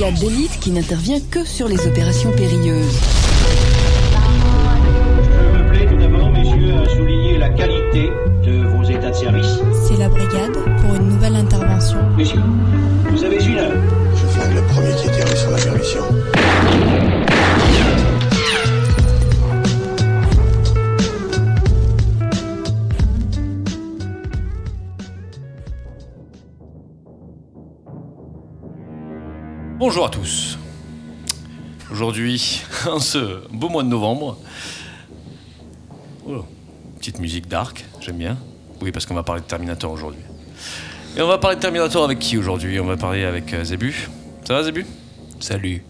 brigade d'élite qui n'intervient que sur les opérations périlleuses. Je me plais tout d'abord, messieurs, à souligner la qualité de vos états de service. C'est la brigade pour une nouvelle intervention. Messieurs, vous avez une heure. Je flingue le premier qui atterrit sur la permission. Bonjour à tous. Aujourd'hui, en ce beau mois de novembre, petite musique dark, j'aime bien. Oui, parce qu'on va parler de Terminator aujourd'hui. Et on va parler de Terminator avec qui aujourd'hui? On va parler avec Zébu. Ça va, Zébu? Salut.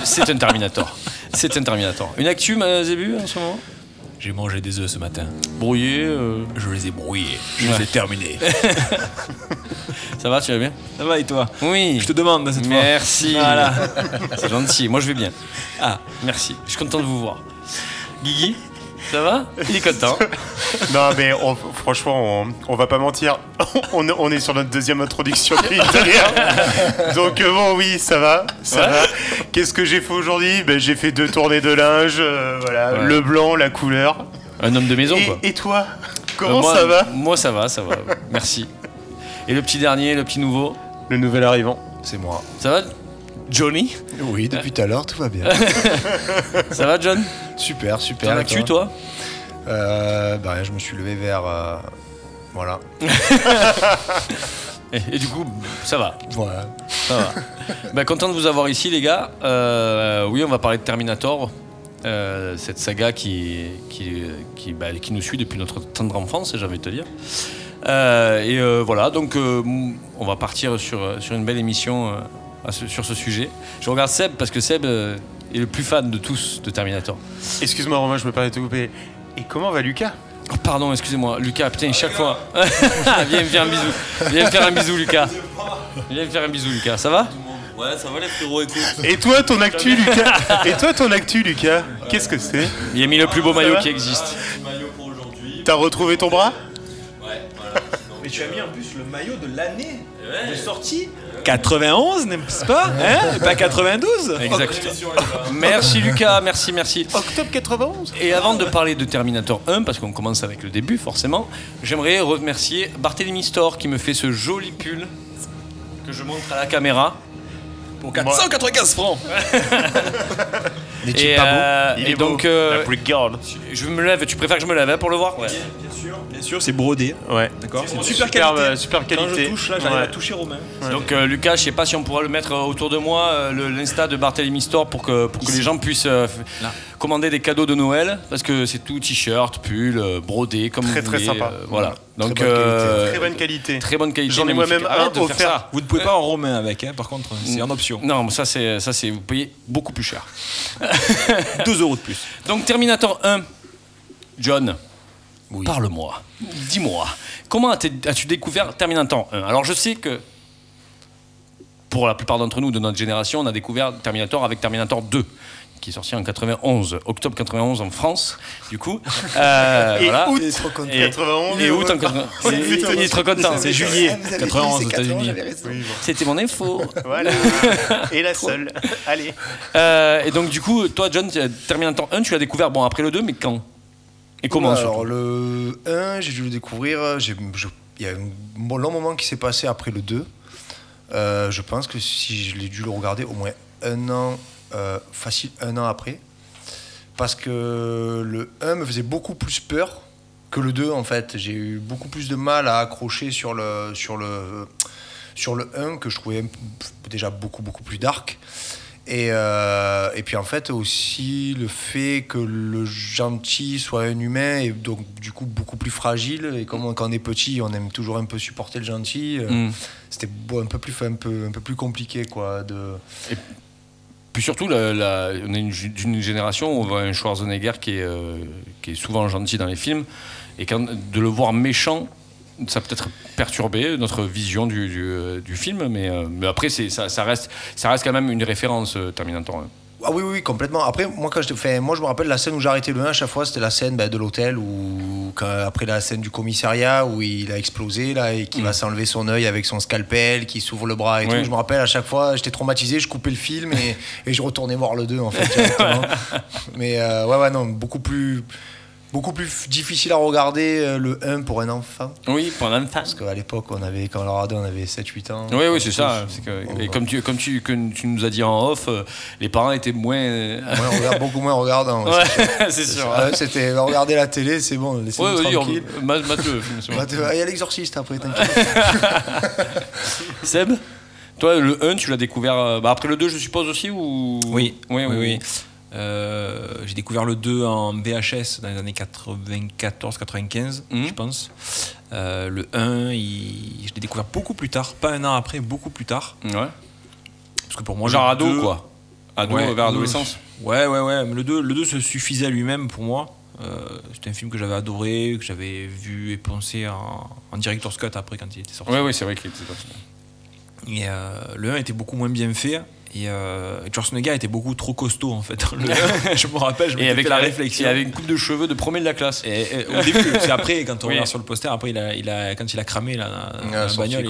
C'est un Terminator. C'est un Terminator. Une actu, Zébu, en ce moment? J'ai mangé des œufs ce matin. Brouillés Je les ai brouillés. Je les ai terminés. Ça va, tu vas bien? Ça va et toi? Oui. Je te demande cette fois. Merci. Voilà. C'est gentil. Moi, je vais bien. Ah, merci. Je suis content de vous voir. Guigui, ça va? Il est content. Non, mais franchement, on va pas mentir. On est sur notre deuxième introduction de l'italien. Donc, bon, oui, ça va. Ça va. Qu'est-ce que j'ai fait aujourd'hui? J'ai fait 2 tournées de linge. Voilà. Ouais. Le blanc, la couleur. Un homme de maison, quoi. Et toi? Comment moi, ça va? Moi, ça va. Merci. Et le petit dernier, le petit nouveau? Le nouvel arrivant. C'est moi. Ça va, Johnny? Oui, depuis tout à l'heure, tout va bien. Ça va, John? Super. T'en as-tu, toi? Je me suis levé vers... voilà. Et du coup, ça va. Voilà. Ça va. Content de vous avoir ici, les gars. Oui, on va parler de Terminator. Cette saga qui nous suit depuis notre tendre enfance, j'ai envie de te dire. Voilà, donc on va partir sur une belle émission sur ce sujet. Je regarde Seb parce que Seb est le plus fan de tous de Terminator. Excuse-moi, Romain, je me permets de te couper. Et comment va Lucas? Oh, pardon, excusez-moi, Lucas, putain, chaque fois. Viens me faire un bisou. Viens me faire un bisou, Lucas. Viens me faire un bisou, Lucas. Ça va? Ouais, ça va les frérots, écoute. Et toi, ton actu, Lucas? Qu'est-ce que c'est? Il a mis le plus beau maillot qui existe. Maillot pour aujourd'hui. T'as retrouvé ton bras? Ouais, voilà. Mais tu as mis en plus le maillot de l'année de sortie. 91, n'est-ce pas? Hein? Pas 92? Exact. Merci Lucas, merci. Octobre 91. Et avant de parler de Terminator 1, parce qu'on commence avec le début forcément, j'aimerais remercier Barthélemy Store qui me fait ce joli pull que je montre à la caméra. Pour 495 francs. Et pas beau. Et donc, la brigade. Je me lève. Tu préfères que je me lève pour le voir? Ouais. Bien sûr, c'est brodé. Ouais. D'accord. C'est une super qualité. Quand je touche là, j'arrive à toucher Romain. Ouais. Donc Lucas, je sais pas si on pourra le mettre autour de moi, l'insta de Barthélemy Store pour que les gens puissent commander des cadeaux de Noël, parce que c'est tout t-shirt, pull, brodé comme vous voulez. Très sympa. Voilà. Donc très bonne qualité. Très bonne qualité. J'en ai moi-même un offert. Vous ne pouvez pas en romain avec, hein, par contre, c'est en option. Non, ça c'est vous payez beaucoup plus cher. 2 € de plus. Donc Terminator 1, John. Oui. Parle-moi, dis-moi, comment as-tu découvert Terminator 1? Alors je sais que pour la plupart d'entre nous de notre génération, on a découvert Terminator avec Terminator 2, qui est sorti en 91, octobre 91 en France, du coup. Voilà. Août 91. Et août en 91. Il est trop content. C'est juillet 91 aux États-Unis. C'était mon info. Voilà. Et la seule. Allez. Et donc du coup, toi John, Terminator 1, tu l'as découvert après le 2, mais quand? Et comment? Alors le 1, j'ai dû le découvrir, il y a un long moment qui s'est passé après le 2. Je pense que si je l'ai dû le regarder au moins un an, facile 1 an après. Parce que le 1 me faisait beaucoup plus peur que le 2 en fait. J'ai eu beaucoup plus de mal à accrocher sur le 1 que je trouvais déjà beaucoup plus dark. Et puis en fait aussi le fait que le gentil soit un humain et donc du coup beaucoup plus fragile, et comme quand on est petit on aime toujours un peu supporter le gentil, c'était un peu plus compliqué quoi Et puis surtout on est d'une génération où on voit un Schwarzenegger qui est souvent gentil dans les films, et de le voir méchant, ça peut-être perturbé notre vision du film, mais après ça reste quand même une référence, Terminator 1. Ah oui, oui, complètement. Après, moi, moi, je me rappelle la scène où j'ai arrêté le 1 à chaque fois, c'était la scène de l'hôtel, après la scène du commissariat où il a explosé là, et qui va s'enlever son œil avec son scalpel, qui s'ouvre le bras et tout. Je me rappelle à chaque fois, j'étais traumatisé, je coupais le film et je retournais voir le 2 en fait. Directement. Mais non, beaucoup plus difficile à regarder le 1 pour un enfant. Oui, pour un enfant. Parce qu'à l'époque, quand on avait 7-8 ans. Oui, c'est ça. Et comme tu nous as dit en off, les parents étaient beaucoup moins regardants. Ouais, c'est sûr. C'était regarder la télé, c'est bon, laissez-nous tranquille. Mate le film, c'est bon. Il y a l'exorciste après, t'inquiète. Seb, toi, le 1, tu l'as découvert après le 2, je suppose aussi ou... Oui. J'ai découvert le 2 en VHS dans les années 94-95, je pense. Le 1, je l'ai découvert beaucoup plus tard, pas un an après, beaucoup plus tard. Ouais. Parce que pour moi, genre ado, quoi. Ado vers adolescence. Ouais. Mais le 2 se suffisait à lui-même pour moi. C'était un film que j'avais adoré, que j'avais vu et pensé en director's cut après quand il était sorti. Oui, c'est vrai qu'il était sorti. Et le 1 était beaucoup moins bien fait. Et Schwarzenegger était beaucoup trop costaud en fait. Je me rappelle, je m'étais fait la réflexion. Il avait une coupe de cheveux de premier de la classe. Et au début, c'est après quand on regarde sur le poster, après quand il a cramé la bagnole,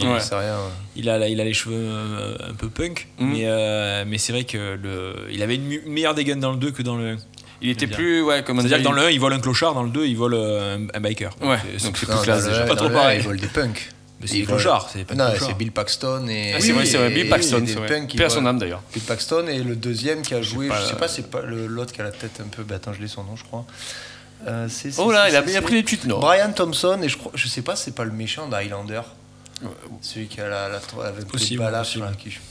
il a les cheveux un peu punk. Mais c'est vrai que il avait une meilleure dégaine dans le 2 que dans le 1. Il était plus c'est-à-dire que dans le 1 il vole un clochard, dans le 2 il vole un biker. Ouais. Donc c'est plus classe déjà. Pas trop pareil. Il vole des punks. Mais c'est des clochards, c'est pas non, c'est Bill Paxton et c'est vrai Bill Paxton, c'est vrai. Personne n'aime d'ailleurs. Bill Paxton et le deuxième qui a joué, je sais pas, c'est pas l'autre qui a la tête un peu. Attends, je l'ai son nom, je crois. Il a pris des tweets, non. Brian Thompson et je sais pas, c'est pas le méchant d'Highlander. Celui qui a avec possible, les balafres.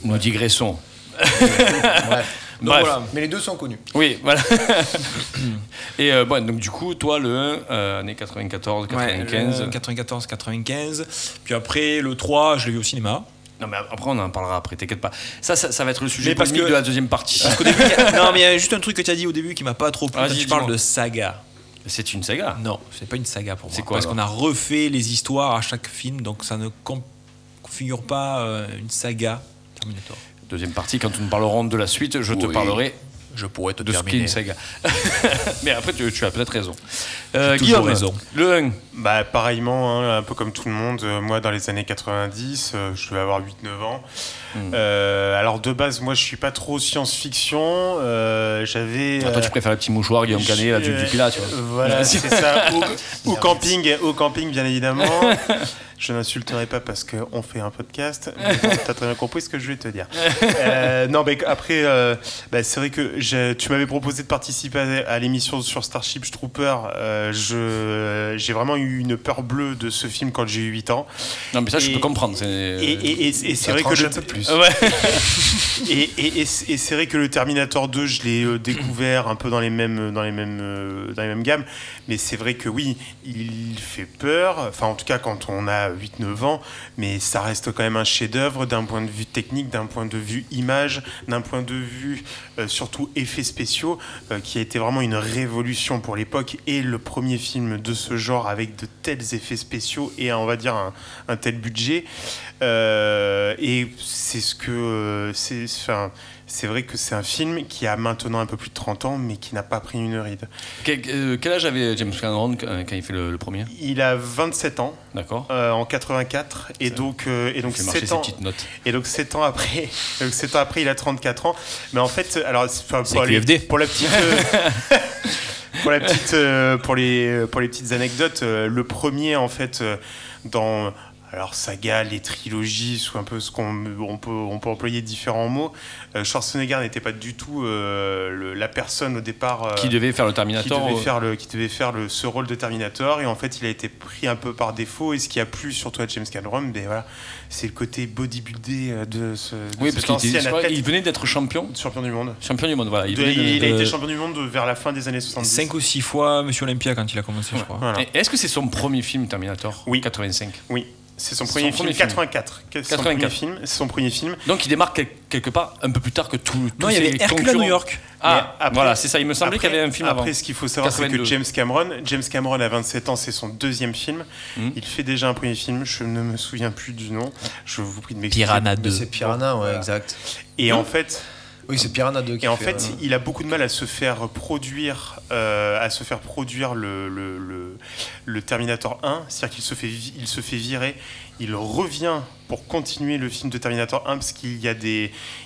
Nous digressons. Bref. Bref. Voilà. Mais les deux sont connus. Oui, voilà. Et donc du coup, toi, le 1, années 94, 95. 94, 95. Puis après, le 3, je l'ai vu au cinéma. Non, mais après, on en parlera après, t'inquiète pas. Ça va être le sujet polémique de la deuxième partie. Parce qu'au début, non, mais il y a juste un truc que tu as dit au début qui m'a pas trop plu. Tu parles de saga. C'est une saga. Non, c'est pas une saga pour moi. C'est quoi? Parce qu'on a refait les histoires à chaque film, donc ça ne configure pas une saga Terminator. Deuxième partie, quand nous parlerons de la suite, je te parlerai. Je pourrais te de ce qu'est une saga. Mais après, tu as peut-être raison. Guillaume, raison. Le 1. Bah, pareillement, un peu comme tout le monde, moi dans les années 90, je devais avoir 8-9 ans. Alors de base, moi je suis pas trop science-fiction. J'avais. Toi, tu préfères le petit mouchoir, Guillaume Canet, la du Pilat, tu vois. Voilà, c'est ça. Au camping, bien évidemment. Je n'insulterai pas parce qu'on fait un podcast. T'as très bien compris ce que je vais te dire. Non, mais après, c'est vrai que tu m'avais proposé de participer à l'émission sur Starship Troopers. J'ai vraiment eu une peur bleue de ce film quand j'ai eu 8 ans. Non, mais ça, je peux comprendre. Et c'est vrai que un peu plus. Ouais. et c'est vrai que le Terminator 2, je l'ai découvert un peu dans les mêmes gammes. Mais c'est vrai que oui, il fait peur. Enfin, en tout cas, quand on a 8-9 ans, mais ça reste quand même un chef-d'œuvre d'un point de vue technique, d'un point de vue image, d'un point de vue surtout effets spéciaux, qui a été vraiment une révolution pour l'époque et le premier film de ce genre avec de tels effets spéciaux et on va dire un tel budget. Et c'est ce que c'est vrai que c'est un film qui a maintenant un peu plus de 30 ans, mais qui n'a pas pris une ride. Quel âge avait James Cameron quand il fait le premier ? Il a 27 ans. D'accord. En 84. Et donc 7 ans. Et donc 7 ans après, il a 34 ans. Mais en fait, alors pour la petite. pour les petites anecdotes, le premier en fait dans saga, les trilogies, ou un peu ce on peut employer différents mots. Schwarzenegger n'était pas du tout la personne au départ qui devait faire le Terminator, qui devait faire ce rôle de Terminator, et en fait il a été pris un peu par défaut. Et ce qui a plu surtout à James Cameron, c'est le côté bodybuildé de cet ancien athlète. Il venait d'être champion du monde. Voilà. Il a été champion du monde vers la fin des années 70. 5 ou 6 fois Monsieur Olympia quand il a commencé, je crois. Voilà. Est-ce que c'est son premier film Terminator ? Oui. 85. Oui. C'est son premier film, 84. C'est son premier film. Donc il démarque quelque part un peu plus tard que tout. Non, il y avait Hercule à New York. Voilà, c'est ça. Il me semblait qu'il y avait un film avant. Après, ce qu'il faut savoir, c'est que James Cameron a 27 ans, c'est son deuxième film. Il fait déjà un premier film, je ne me souviens plus du nom. Je vous prie de m'excuser. Piranha 2. C'est Piranha, ouais, exact. Et en fait. Oui, c'est Piranha 2 qui et en fait, il a beaucoup de mal à se faire produire, le Terminator 1. C'est-à-dire qu'il se fait virer. Il revient pour continuer le film de Terminator 1 parce il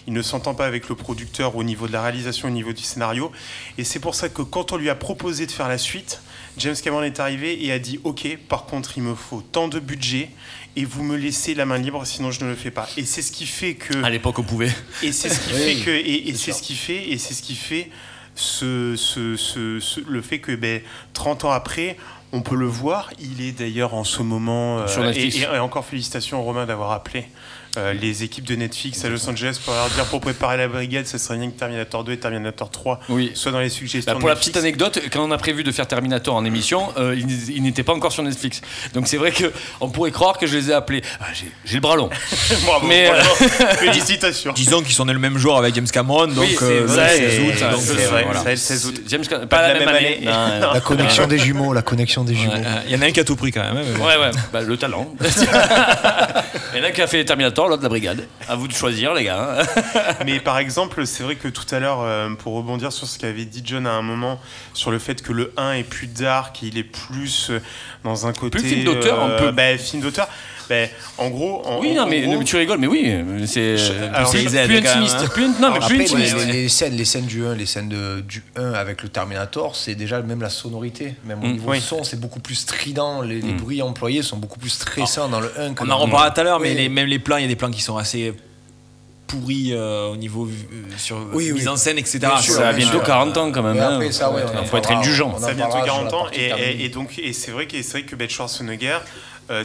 ne s'entend pas avec le producteur au niveau de la réalisation, au niveau du scénario. Et c'est pour ça que quand on lui a proposé de faire la suite, James Cameron est arrivé et a dit « Ok, par contre, il me faut tant de budget et vous me laissez la main libre, sinon je ne le fais pas. » Et c'est ce qui fait que... À l'époque, on pouvait. Et c'est ce qui fait que... Et c'est ce qui fait le fait que 30 ans après... On peut le voir, il est d'ailleurs en ce moment... sur Netflix. Et encore félicitations Romain d'avoir appelé les équipes de Netflix à Los Angeles pour leur dire pour préparer la brigade, ça serait rien que Terminator 2 et Terminator 3 soit dans les suggestions. Pour la petite anecdote, quand on a prévu de faire Terminator en émission, il n'était pas encore sur Netflix. Donc c'est vrai qu'on pourrait croire que je les ai appelés. J'ai le bras long. Bravo, mais félicitations. Disons qu'ils sont nés le même jour avec James Cameron, donc c'est le 16 août. C'est vrai, voilà. ça le 16 août. James Cameron, pas la même année. La connexion des jumeaux, Il y en a un qui a tout pris quand même. Ouais, le talent. Il y en a un qui a fait Terminator, l'autre la brigade. À vous de choisir, les gars. Mais par exemple, c'est vrai que tout à l'heure, pour rebondir sur ce qu'avait dit John à un moment, sur le fait que le 1 est plus dark, il est plus dans un côté... Plus film d'auteur, un peu. Film d'auteur. En gros... mais tu rigoles, mais oui. C'est plus intimiste. Plus intimiste. Les scènes du 1, les scènes du 1 avec le Terminator, c'est déjà même la sonorité. Même au niveau son, c'est beaucoup plus strident. Les bruits employés sont beaucoup plus stressants dans le 1 que on en reparlera tout à l'heure, mais même les plans, il y a des plans qui sont assez pourris au niveau mise en scène, etc. Ça a bientôt 40 ans quand même. Après, il faut être indulgent. Ça a bientôt 40 ans. Et c'est vrai que Schwarzenegger...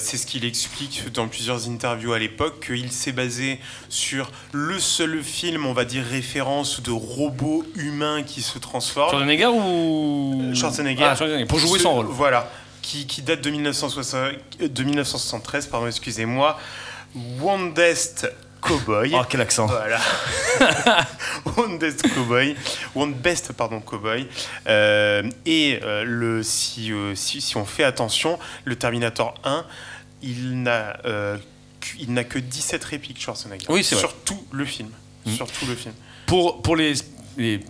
c'est ce qu'il explique dans plusieurs interviews à l'époque, qu'il s'est basé sur le seul film, on va dire, référence de robots humains qui se transforment. Schwarzenegger ou... Schwarzenegger. Pour jouer son rôle. Voilà. Qui date de 1973, pardon, excusez-moi. Wondest Cowboy. Oh, quel accent. Voilà. Wondest Cowboy. Cowboy. Si on fait attention, le Terminator 1, il n'a que 17 répliques, Schwarzenegger. Oui, c'est vrai. Sur tout le film. Sur tout le film. Pour les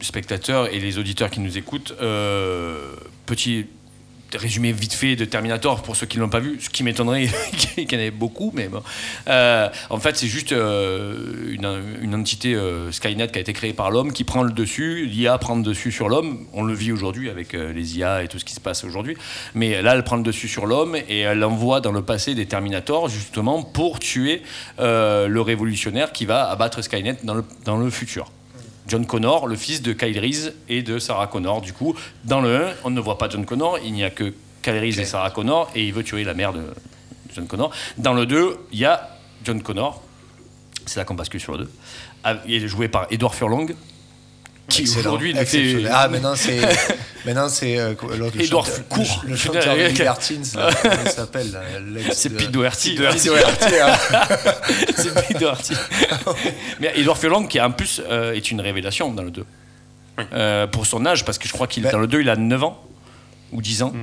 spectateurs et les auditeurs qui nous écoutent, petit résumé vite fait de Terminator pour ceux qui ne l'ont pas vu, ce qui m'étonnerait qu'il y en ait beaucoup, mais bon. En fait, c'est juste une entité Skynet qui a été créée par l'homme qui prend le dessus, l'IA prend le dessus sur l'homme. On le vit aujourd'hui avec les IA et tout ce qui se passe aujourd'hui, mais là elle prend le dessus sur l'homme et elle envoie dans le passé des Terminators justement pour tuer le révolutionnaire qui va abattre Skynet dans le futur. John Connor, le fils de Kyle Reese et de Sarah Connor. Du coup, dans le 1, on ne voit pas John Connor, il n'y a que Kyle Reese et Sarah Connor, et il veut tuer la mère de John Connor. Dans le 2, il y a John Connor, c'est là qu'on bascule sur le 2. Il est joué par Edward Furlong, qui aujourd'hui il fait... maintenant c'est l'autre, Edouard le chanteur de Libertines, comment il s'appelle c'est Pete Doherty. C'est Pete Doherty. Mais Edouard Furlong qui en plus est une révélation dans le 2 pour son âge, parce que je crois qu'il dans le 2 il a 9 ans ou 10 ans.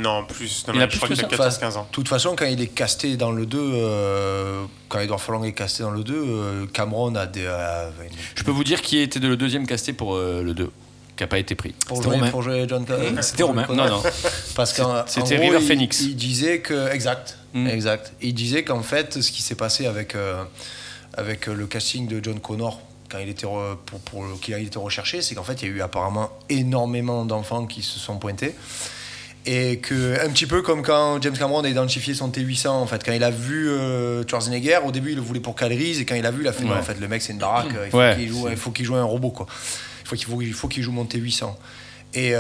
Non, plus. Il a plus que ça. 14-15 ans. De toute façon, quand il est casté dans le 2, quand Edouard Furlong est casté dans le 2, Cameron a des... Je peux vous dire qui était le deuxième casté pour le 2, qui n'a pas été pris. Pour jouer John Connor. C'était Romain. Non. Parce c'était River Phoenix. Il disait que... Exact. Il disait qu'en fait, ce qui s'est passé avec le casting de John Connor, quand il était qu'il a été recherché, c'est qu'en fait, il y a eu apparemment énormément d'enfants qui se sont pointés. Et que, un petit peu comme quand James Cameron a identifié son T-800, en fait, quand il a vu Schwarzenegger, au début il le voulait pour Kyle Reese, et quand il a vu, il a fait non, en fait, le mec c'est une baraque, il faut qu'il joue un robot, quoi. Il faut qu'il joue mon T-800. Et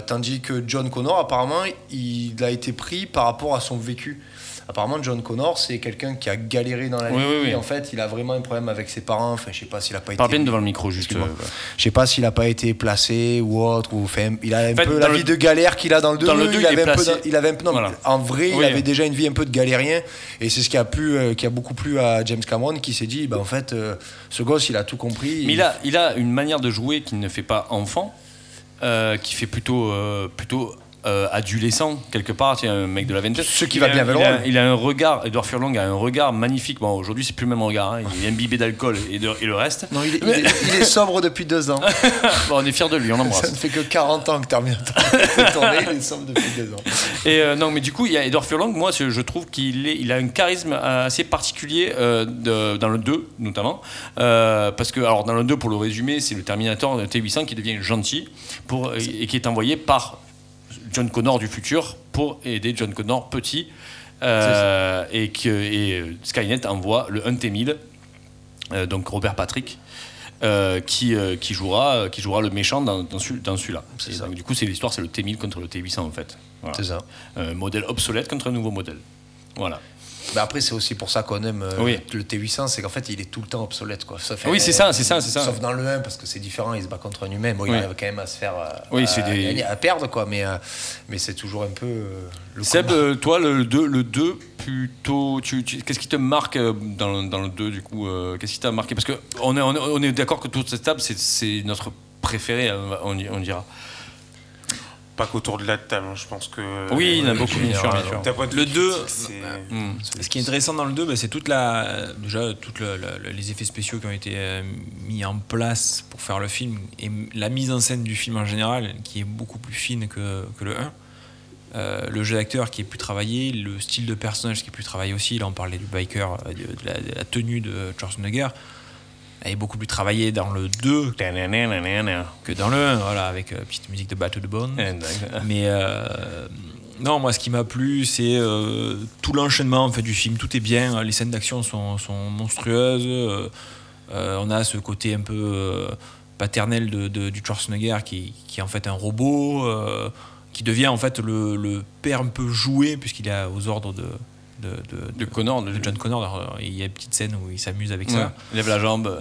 tandis que John Connor, apparemment, il a été pris par rapport à son vécu. Apparemment, John Connor, c'est quelqu'un qui a galéré dans la vie. Oui. Et en fait, il a vraiment un problème avec ses parents. Enfin, je sais pas s'il a pas été. Parle bien devant le micro, juste. Je sais pas s'il a pas été placé ou autre. Il a un peu la vie de galère qu'il a dans le 2. Dans le 2, il avait un peu. Voilà. En vrai, il avait déjà une vie un peu de galérien. Et c'est ce qui a beaucoup plu à James Cameron, qui s'est dit, en fait, ce gosse, il a tout compris. Mais il a une manière de jouer qui ne fait pas enfant, qui fait plutôt adolescent quelque part, tu sais, un mec de la vingtaine. Ce qui va bien avec le rôle. Il a un regard, Edward Furlong a un regard magnifique. Bon, aujourd'hui, c'est plus le même regard. Hein. Il est imbibé d'alcool et le reste. Non, il est sobre depuis 2 ans. Bon, on est fiers de lui, on l'embrasse. Ça ne fait que 40 ans que Terminator est tourné, il est sobre depuis 2 ans. Et non, mais du coup, il y a Edward Furlong. Moi, je trouve qu'il a un charisme assez particulier dans le 2, notamment. Parce que, alors, dans le 2, pour le résumer, c'est le Terminator T800 qui devient gentil et qui est envoyé par John Connor du futur pour aider John Connor petit et Skynet envoie le 1T1000 donc Robert Patrick qui jouera le méchant dans celui-là. Donc, du coup c'est l'histoire, c'est le T1000 contre le T800 en fait. Voilà. C'est ça. Modèle obsolète contre un nouveau modèle. Voilà. Bah après c'est aussi pour ça qu'on aime le T800, c'est qu'en fait il est tout le temps obsolète quoi. Ça fait, oui c'est ça. Sauf dans le 1 parce que c'est différent, il se bat contre un humain, il arrive quand même à se faire à perdre quoi, mais c'est toujours un peu le Seb, toi le 2 plutôt qu'est-ce qui te marque dans le 2 du coup, qu'est-ce qui t'a marqué, parce que on est d'accord que toute cette table c'est notre préféré, on dira. Pas qu'autour de la table, je pense que... Oui, il y en a beaucoup, bien sûr. Le 2, ce qui est intéressant dans le 2, c'est les effets spéciaux qui ont été mis en place pour faire le film, et la mise en scène du film en général, qui est beaucoup plus fine que le 1. Le jeu d'acteur qui est plus travaillé, le style de personnage qui est plus travaillé aussi. Là, on parlait du biker, de la tenue de Schwarzenegger. Elle est beaucoup plus travaillée dans le 2 que dans le 1, voilà, avec petite musique de Bad to the Bone. Mais non, moi ce qui m'a plu, c'est tout l'enchaînement en fait, du film. Tout est bien, les scènes d'action sont monstrueuses. On a ce côté un peu paternel du Schwarzenegger qui est en fait un robot, qui devient en fait le père un peu joué, puisqu'il est aux ordres de Connor, de John Connor. Il y a une petite scène où il s'amuse avec ça. Il lève la jambe.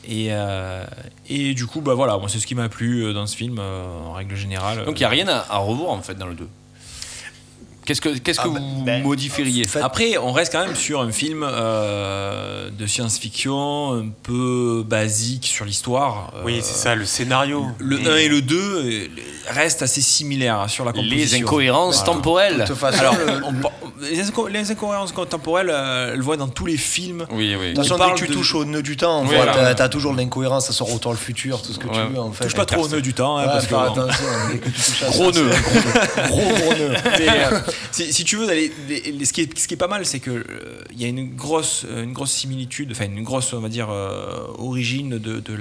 Et du coup, bah voilà, moi c'est ce qui m'a plu dans ce film en règle générale. Donc il n'y a rien à revoir en fait dans le 2. Qu'est-ce que vous modifieriez? Après, on reste quand même sur un film de science-fiction un peu basique sur l'histoire. Oui, c'est ça, le scénario. Le 1 et le 2 restent assez similaires sur la composition. Les incohérences temporelles. Alors, les incohérences temporelles, elles voient dans tous les films. Oui. De toute façon, dès que tu touches au nœud du temps, t'as toujours l'incohérence, ça sort autant le futur, tout ce que tu veux. En fait. Touche pas trop au nœud du temps, parce que attention, dès que tu touches à gros nœud. Gros nœud. Si tu veux, ce qui est pas mal, c'est que il y a une grosse similitude, enfin une grosse, on va dire, origine de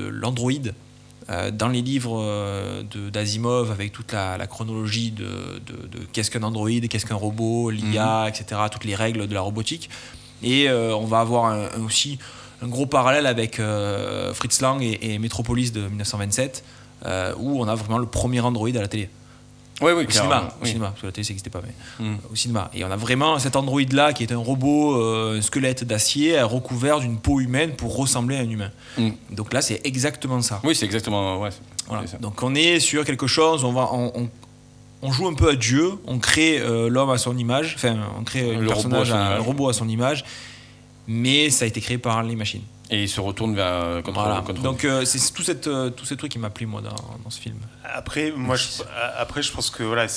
l'Android dans les livres d'Asimov, avec toute la chronologie de qu'est-ce qu'un Android, qu'est-ce qu'un robot, l'IA, etc., toutes les règles de la robotique. Et on va avoir aussi un gros parallèle avec Fritz Lang et Metropolis de 1927, où on a vraiment le premier Android à la télé. Oui, au cinéma, parce que la télé ça n'existait pas, mais au cinéma. Et on a vraiment cet androïde-là qui est un robot, un squelette d'acier recouvert d'une peau humaine pour ressembler à un humain. Donc là, c'est exactement ça. Oui, c'est exactement. Ouais, voilà. Donc on est sur quelque chose, on joue un peu à Dieu, on crée l'homme à son image, enfin, on crée un robot à son image, mais ça a été créé par les machines. Et il se retourne vers contre. Donc c'est tout ce truc qui m'a plu moi dans ce film. Après je pense que voilà,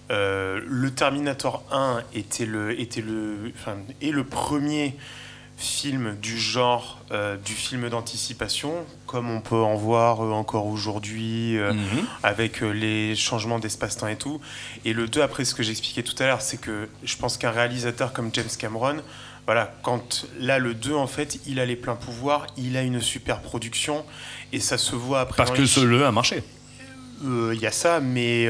le Terminator 1 était le premier film du genre du film d'anticipation, comme on peut en voir encore aujourd'hui avec les changements d'espace-temps et tout. Et le 2, après ce que j'expliquais tout à l'heure, c'est que je pense qu'un réalisateur comme James Cameron, voilà, quand là le 2 en fait, il a les pleins pouvoirs, il a une super production et ça se voit après. Parce que ce 2 a marché. Il y a ça, mais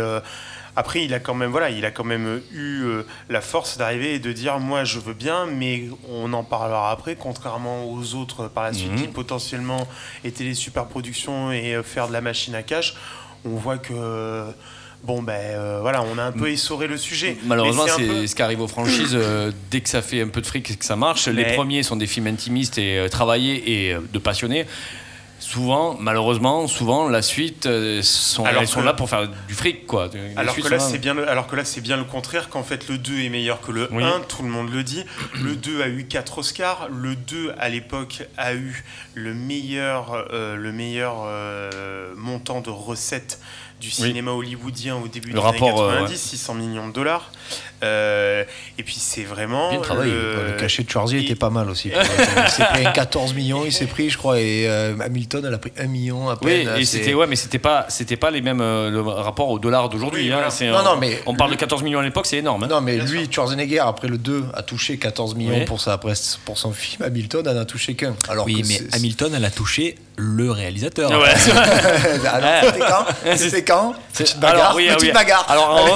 après il a quand même eu la force d'arriver et de dire moi je veux bien, mais on en parlera après, contrairement aux autres par la suite qui potentiellement étaient les super productions et faire de la machine à cash. On voit que voilà, on a un peu essoré le sujet. Malheureusement, c'est ce qui arrive aux franchises. Dès que ça fait un peu de fric et que ça marche, les premiers sont des films intimistes et travaillés et de passionnés. Malheureusement, la suite, elles sont là pour faire du fric, quoi. Alors que là, c'est bien le contraire, qu'en fait, le 2 est meilleur que le 1, tout le monde le dit. Le 2 a eu 4 Oscars. Le 2, à l'époque, a eu le meilleur montant de recettes du cinéma hollywoodien au début des années 90, 600 millions de dollars. Et puis c'est vraiment bien travaillé. Le cachet de Schwarzy était pas mal aussi. Il s'est pris 14 millions, il s'est pris, je crois, et Hamilton elle a pris 1 million à peine. Oui, mais c'était pas les mêmes le rapport au dollar d'aujourd'hui. Hein, mais on parle de 14 millions à l'époque, c'est énorme. Hein. Non, mais lui, Schwarzenegger après le 2 a touché 14 millions pour son film. Hamilton en a touché qu'un. Alors Hamilton elle a touché le réalisateur. Ouais. Alors c'était quand Petite bagarre. Alors en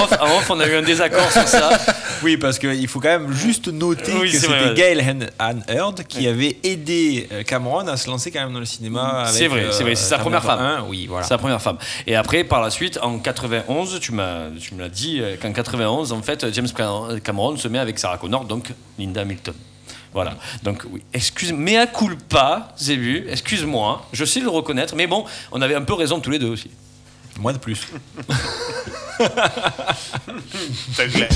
off, on a eu un désaccord sur ça. Oui, parce qu'il faut quand même juste noter que c'était Gail Ann Hurd qui avait aidé Cameron à se lancer quand même dans le cinéma. C'est vrai, c'est sa première femme. Oui, voilà. Sa première femme. Et après, par la suite, en 91, tu me l'as dit, qu'en 91, en fait, James Cameron se met avec Sarah Connor, donc Linda Hamilton. Voilà. Donc, oui, mea culpa, Zébu, excuse-moi, je sais le reconnaître, mais bon, on avait un peu raison tous les deux aussi. Moi de plus. C'est clair.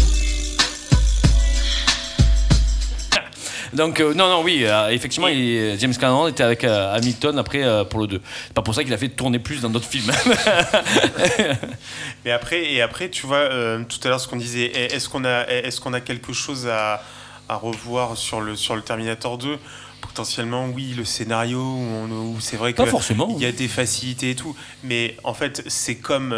Donc, effectivement, James Cameron était avec Hamilton après pour le 2. C'est pas pour ça qu'il a fait tourner plus dans d'autres films. Mais après, tu vois, tout à l'heure, ce qu'on disait, est-ce qu'on a quelque chose à revoir sur le Terminator 2 ? Potentiellement, oui, le scénario où c'est vrai qu'il y a des facilités et tout, mais en fait c'est comme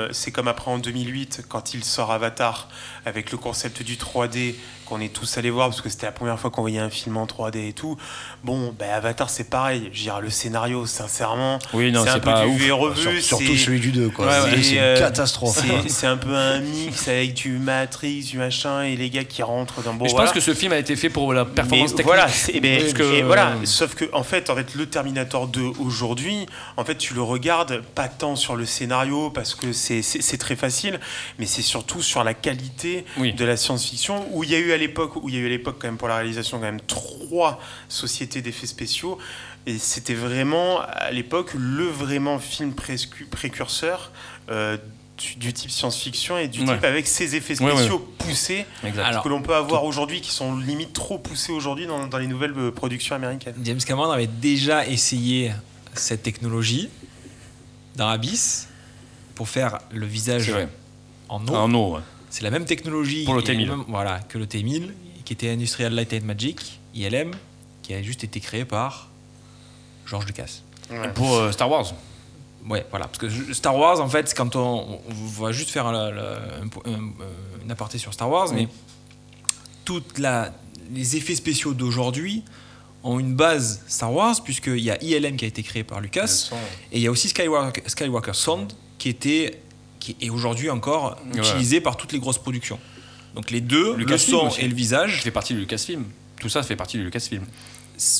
après en 2008 quand il sort Avatar avec le concept du 3D qu'on est tous allés voir parce que c'était la première fois qu'on voyait un film en 3D et tout. Bon, Avatar c'est pareil, je dirais le scénario sincèrement, c'est un peu du vu et revu, surtout celui du 2 quoi. C'est une catastrophe. C'est un peu un mix avec du Matrix, du machin et les gars qui rentrent dans je pense que ce film a été fait pour la performance technique. Voilà, sauf que en fait le Terminator 2 aujourd'hui, en fait tu le regardes pas tant sur le scénario parce que c'est très facile, mais c'est surtout sur la qualité de la science-fiction où il y a eu à l'époque quand même pour la réalisation quand même 3 sociétés d'effets spéciaux et c'était vraiment à l'époque le vraiment film précurseur du type science-fiction et du type avec ces effets spéciaux poussés que l'on peut avoir aujourd'hui qui sont limite trop poussés aujourd'hui dans les nouvelles productions américaines. James Cameron avait déjà essayé cette technologie dans Abyss pour faire le visage en eau. En eau, c'est la même technologie pour le T-1000. Que le T-1000 qui était Industrial Light and Magic, ILM, qui a juste été créé par George Lucas. Pour Star Wars. Ouais, voilà, parce que Star Wars, en fait, quand on va juste faire un aparté sur Star Wars, mais les effets spéciaux d'aujourd'hui ont une base Star Wars, puisqu'il y a ILM qui a été créé par Lucas, et il y a aussi Skywalker Sound qui est aujourd'hui encore utilisé par toutes les grosses productions. Donc les deux, le son et le visage... Ça fait partie du Lucasfilm. Tout ça fait partie du Lucasfilm.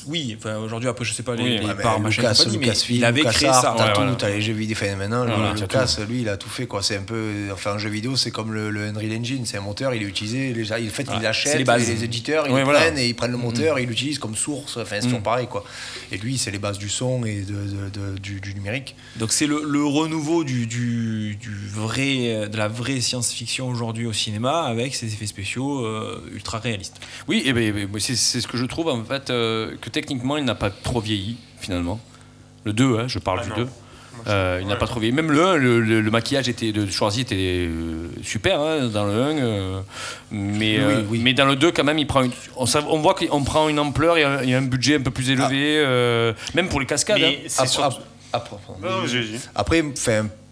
Oui, enfin aujourd'hui après je sais pas les parts machin compagnie, mais il avait créé ça. T'as les jeux vidéo, maintenant Lucas lui il a tout fait quoi. C'est un peu, un jeu vidéo c'est comme le Unreal Engine, c'est un moteur, il est utilisé, il achète les éditeurs, ils prennent et ils prennent le moteur et ils l'utilisent comme source, c'est toujours pareil quoi. Et lui c'est les bases du son et du numérique. Donc c'est le renouveau de la vraie science-fiction aujourd'hui au cinéma avec ses effets spéciaux ultra réalistes. Oui, et c'est ce que je trouve en fait. Que techniquement il n'a pas trop vieilli finalement. Le 2, je parle du 2. Il n'a pas trop vieilli. Même le 1, le maquillage de Schwarzy était super dans le 1. Mais dans le 2 quand même on voit qu'on prend une ampleur, il y a un budget un peu plus élevé, même pour les cascades. Après,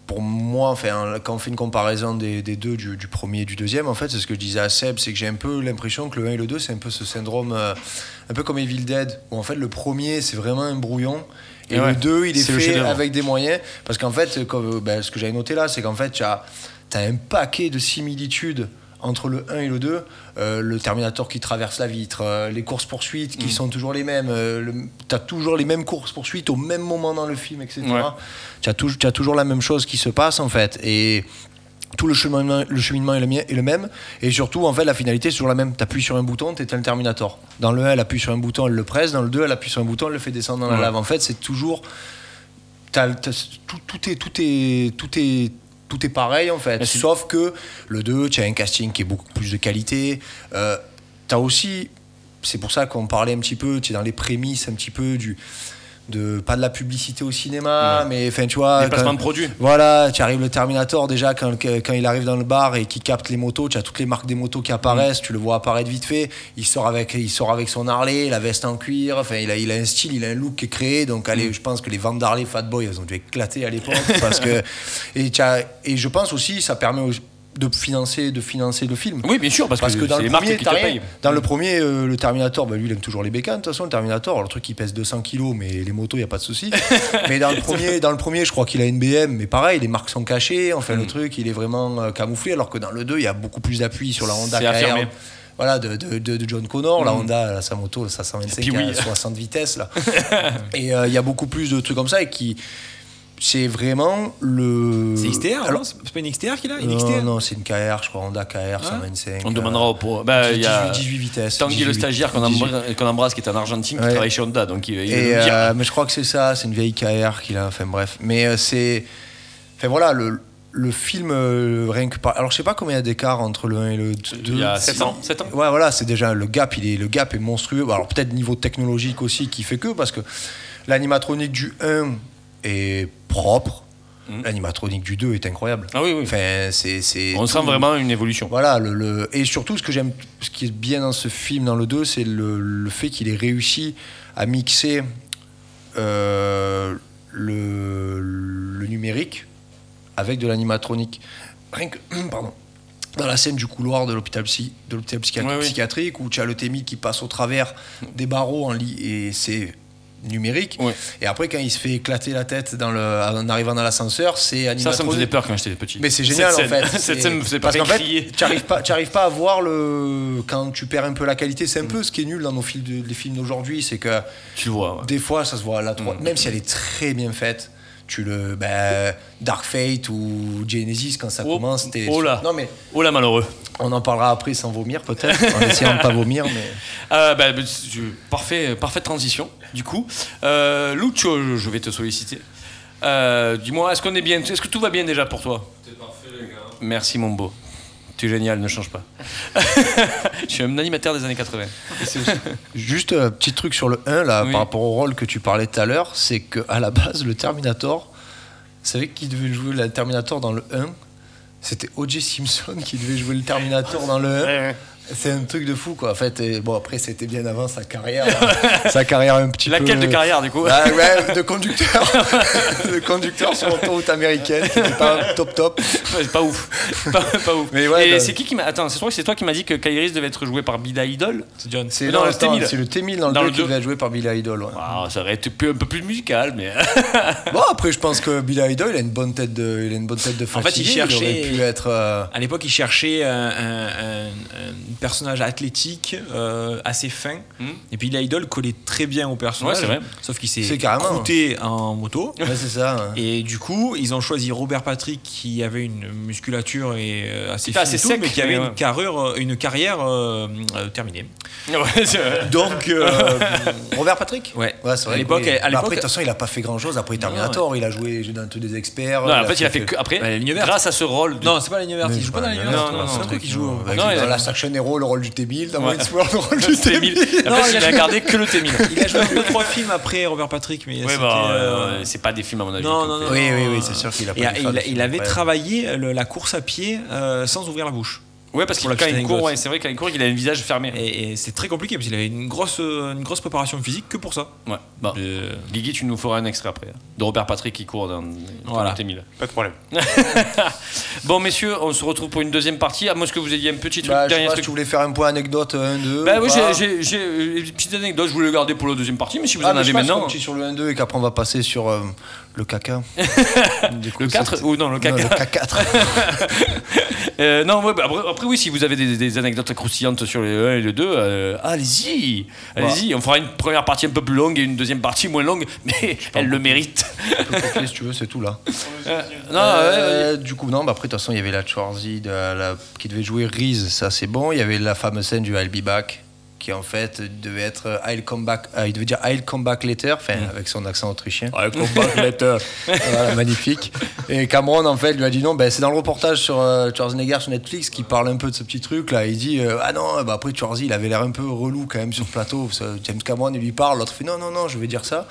pour moi, quand on fait une comparaison des deux, du premier et du deuxième, en fait, c'est ce que je disais à Seb, c'est que j'ai un peu l'impression que le 1 et le 2, c'est un peu ce syndrome, un peu comme Evil Dead, où en fait le premier, c'est vraiment un brouillon, et le 2, il est fait avec des moyens, parce qu'en fait, ce que j'avais noté là, c'est qu'en fait, tu as un paquet de similitudes entre le 1 et le 2, le Terminator qui traverse la vitre, les courses-poursuites qui sont toujours les mêmes, tu as toujours les mêmes courses-poursuites au même moment dans le film, etc. Tu as toujours la même chose qui se passe en fait, et tout le cheminement est le même, et surtout en fait la finalité c'est toujours la même. Tu appuies sur un bouton, tu éteins le Terminator. Dans le 1 elle appuie sur un bouton, elle le presse, dans le 2 elle appuie sur un bouton, elle le fait descendre dans la lave. En fait c'est toujours tout est pareil en fait, sauf que le 2, tu as un casting qui est beaucoup plus de qualité. Tu as aussi, c'est pour ça qu'on parlait un petit peu, tu es dans les prémices un petit peu pas de la publicité au cinéma, mais enfin tu vois, des placements de produits. Voilà, tu arrives le Terminator déjà quand il arrive dans le bar et qu'il capte les motos, tu as toutes les marques des motos qui apparaissent, tu le vois apparaître vite fait, il sort avec son Harley, la veste en cuir, enfin il a un style, il a un look qui est créé, donc allez, je pense que les ventes d'Harley Fatboy, elles ont dû éclater à l'époque parce que et je pense aussi ça permet de financer le film. Oui, bien sûr, parce que dans c'est le les marques premier, qui te payent. Dans le premier, le Terminator, lui, il aime toujours les bécanes. De toute façon, le Terminator, le truc, il pèse 200 kilos, mais les motos, il n'y a pas de souci. Mais dans le premier, je crois qu'il a une BM, mais pareil, les marques sont cachées. Enfin, le truc, il est vraiment camouflé, alors que dans le 2, il y a beaucoup plus d'appui sur la Honda KR. Voilà, de John Connor, la Honda, sa moto, sa 125 à 60 vitesses. Là. Et il y a beaucoup plus de trucs comme ça et qui... C'est vraiment le. C'est XTR, alors c'est pas une XTR qu'il a, Non, c'est une KR, je crois, Honda KR 125. On demandera au pro. Il y a 18 vitesses. Tanguy, le stagiaire qu'on embrasse, qui est en Argentine, qui travaille chez Honda, donc il mais je crois que c'est ça, c'est une vieille KR qu'il a. Enfin bref, mais c'est. Enfin voilà, le film rien que par. Alors je sais pas combien il y a d'écart entre le 1 et le 2. Il y a 7 ans. Ouais, voilà, c'est déjà le gap est monstrueux. Alors peut-être niveau technologique aussi qui fait que parce que l'animatronique du 1 est propre. L'animatronique du 2 est incroyable. Ah oui. Enfin, on sent vraiment une évolution. Voilà, et surtout ce qui est bien dans ce film, dans le 2, c'est le fait qu'il ait réussi à mixer le numérique avec de l'animatronique. Rien que, pardon. Dans la scène du couloir de l'hôpital psychiatrique, où tu as le T-1000 qui passe au travers des barreaux en lit, et c'est numérique. Et après, quand il se fait éclater la tête en arrivant dans l'ascenseur, c'est animatronique. Ça me faisait peur quand j'étais petit. Mais c'est génial en fait. Cette scène me faisait parce qu'en crier. fait, tu arrives pas à voir quand tu perds un peu la qualité. C'est un peu ce qui est nul dans les films d'aujourd'hui, c'est que tu le vois. Des fois, ça se voit là, même si elle est très bien faite. Dark Fate ou Genesis, quand ça commence, c'était. Oh là, malheureux. On en parlera après sans vomir, peut-être, en essayant de pas vomir. Mais... parfaite transition, du coup. Lucho, je vais te solliciter. Dis-moi, est-ce qu'on est bien? Est-ce que tout va bien déjà pour toi? C'est parfait, les gars. Merci, mon beau. Tu es génial, ne change pas. Je suis un animateur des années 80. Juste un petit truc sur le 1, là, par rapport au rôle que tu parlais tout à l'heure, c'est qu'à la base, le Terminator, vous savez qui devait jouer le Terminator dans le 1? C'était O.J. Simpson qui devait jouer le Terminator dans le 1. C'est un truc de fou, quoi. En fait, après, c'était bien avant sa carrière. Sa carrière un petit peu... Laquelle de carrière, du coup? De conducteur. De conducteur sur l'autoroute américaine, qui n'était pas top. C'est pas ouf. Pas ouf. Mais et c'est qui m'a... Attends, c'est toi qui m'as dit que Kairis devait être joué par Billy Idol? C'est John. C'est le T-1000. C'est le T-1000 dans le 2 qui devait être joué par Billy Idol. Ouais. Wow, ça aurait été un peu plus musical, mais... Bon, après, je pense que Billy Idol, il a une bonne tête de fatigué. En fait, il cherchait... aurait pu être... À l'époque, il cherchait un personnage athlétique, assez fin. Et puis l'idol collait très bien au personnage. Ouais, c'est vrai. Sauf qu'il s'est croûté en moto. Ouais, c'est ça. Et du coup, ils ont choisi Robert Patrick, qui avait une musculature et assez sec, mais qui avait une carrière terminée. Ouais, c'est vrai. Donc Robert Patrick. Ouais. C'est vrai. À l'époque, après, de toute façon, il a pas fait grand chose après Terminator. Il a joué dans tous des experts. Non, en fait, il a fait que après, grâce à ce rôle. Non, c'est pas la ligne verte. Il joue pas dans la ligne verte. Non, c'est un truc qui joue. Dans la Action Hero, le rôle du T-1000, dans Wayne's World, le rôle du T-1000. En fait, il a gardé que le T-1000. Il a joué 2-3 films après Robert Patrick, mais c'est pas des films à mon avis. Non. Oui, c'est sûr qu'il a pas. Il avait travaillé la course à pied sans ouvrir la bouche. Ouais, parce que quand il court, c'est vrai qu'il court, il a un visage fermé. Et c'est très compliqué parce qu'il avait une grosse préparation physique que pour ça. Ouais. Bon. Guigui, tu nous feras un extrait après de Robert Patrick qui court dans le T-1000. Pas de problème. Bon, messieurs, on se retrouve pour une deuxième partie. À moins que vous ayez un petit truc. Je sais pas si tu voulais faire un point anecdote 1-2. Oui, j'ai une petite anecdote. Je voulais le garder pour la deuxième partie, mais si vous en avez maintenant. Petit sur le 1-2 et qu'après on va passer sur le caca. Le 4 ou non, le caca. Le K4. Après, oui, si vous avez des anecdotes croustillantes sur le 1 et le 2, allez-y. On fera une première partie un peu plus longue et une deuxième partie moins longue, mais elle le mérite. Si tu veux, c'est tout là. Du coup, après, de toute façon, il y avait la Schwarzy qui devait jouer Reese, ça c'est bon. Il y avait la fameuse scène du I'll Be Back qui en fait devait être I'll come back, il devait dire I'll come back later, avec son accent autrichien. I'll come back later. Voilà, magnifique. Et Cameron en fait lui a dit non, c'est dans le reportage sur Schwarzenegger sur Netflix qui parle un peu de ce petit truc là. Il dit après Schwarzy il avait l'air un peu relou quand même sur le plateau. James Cameron il lui parle, l'autre fait non je vais dire ça.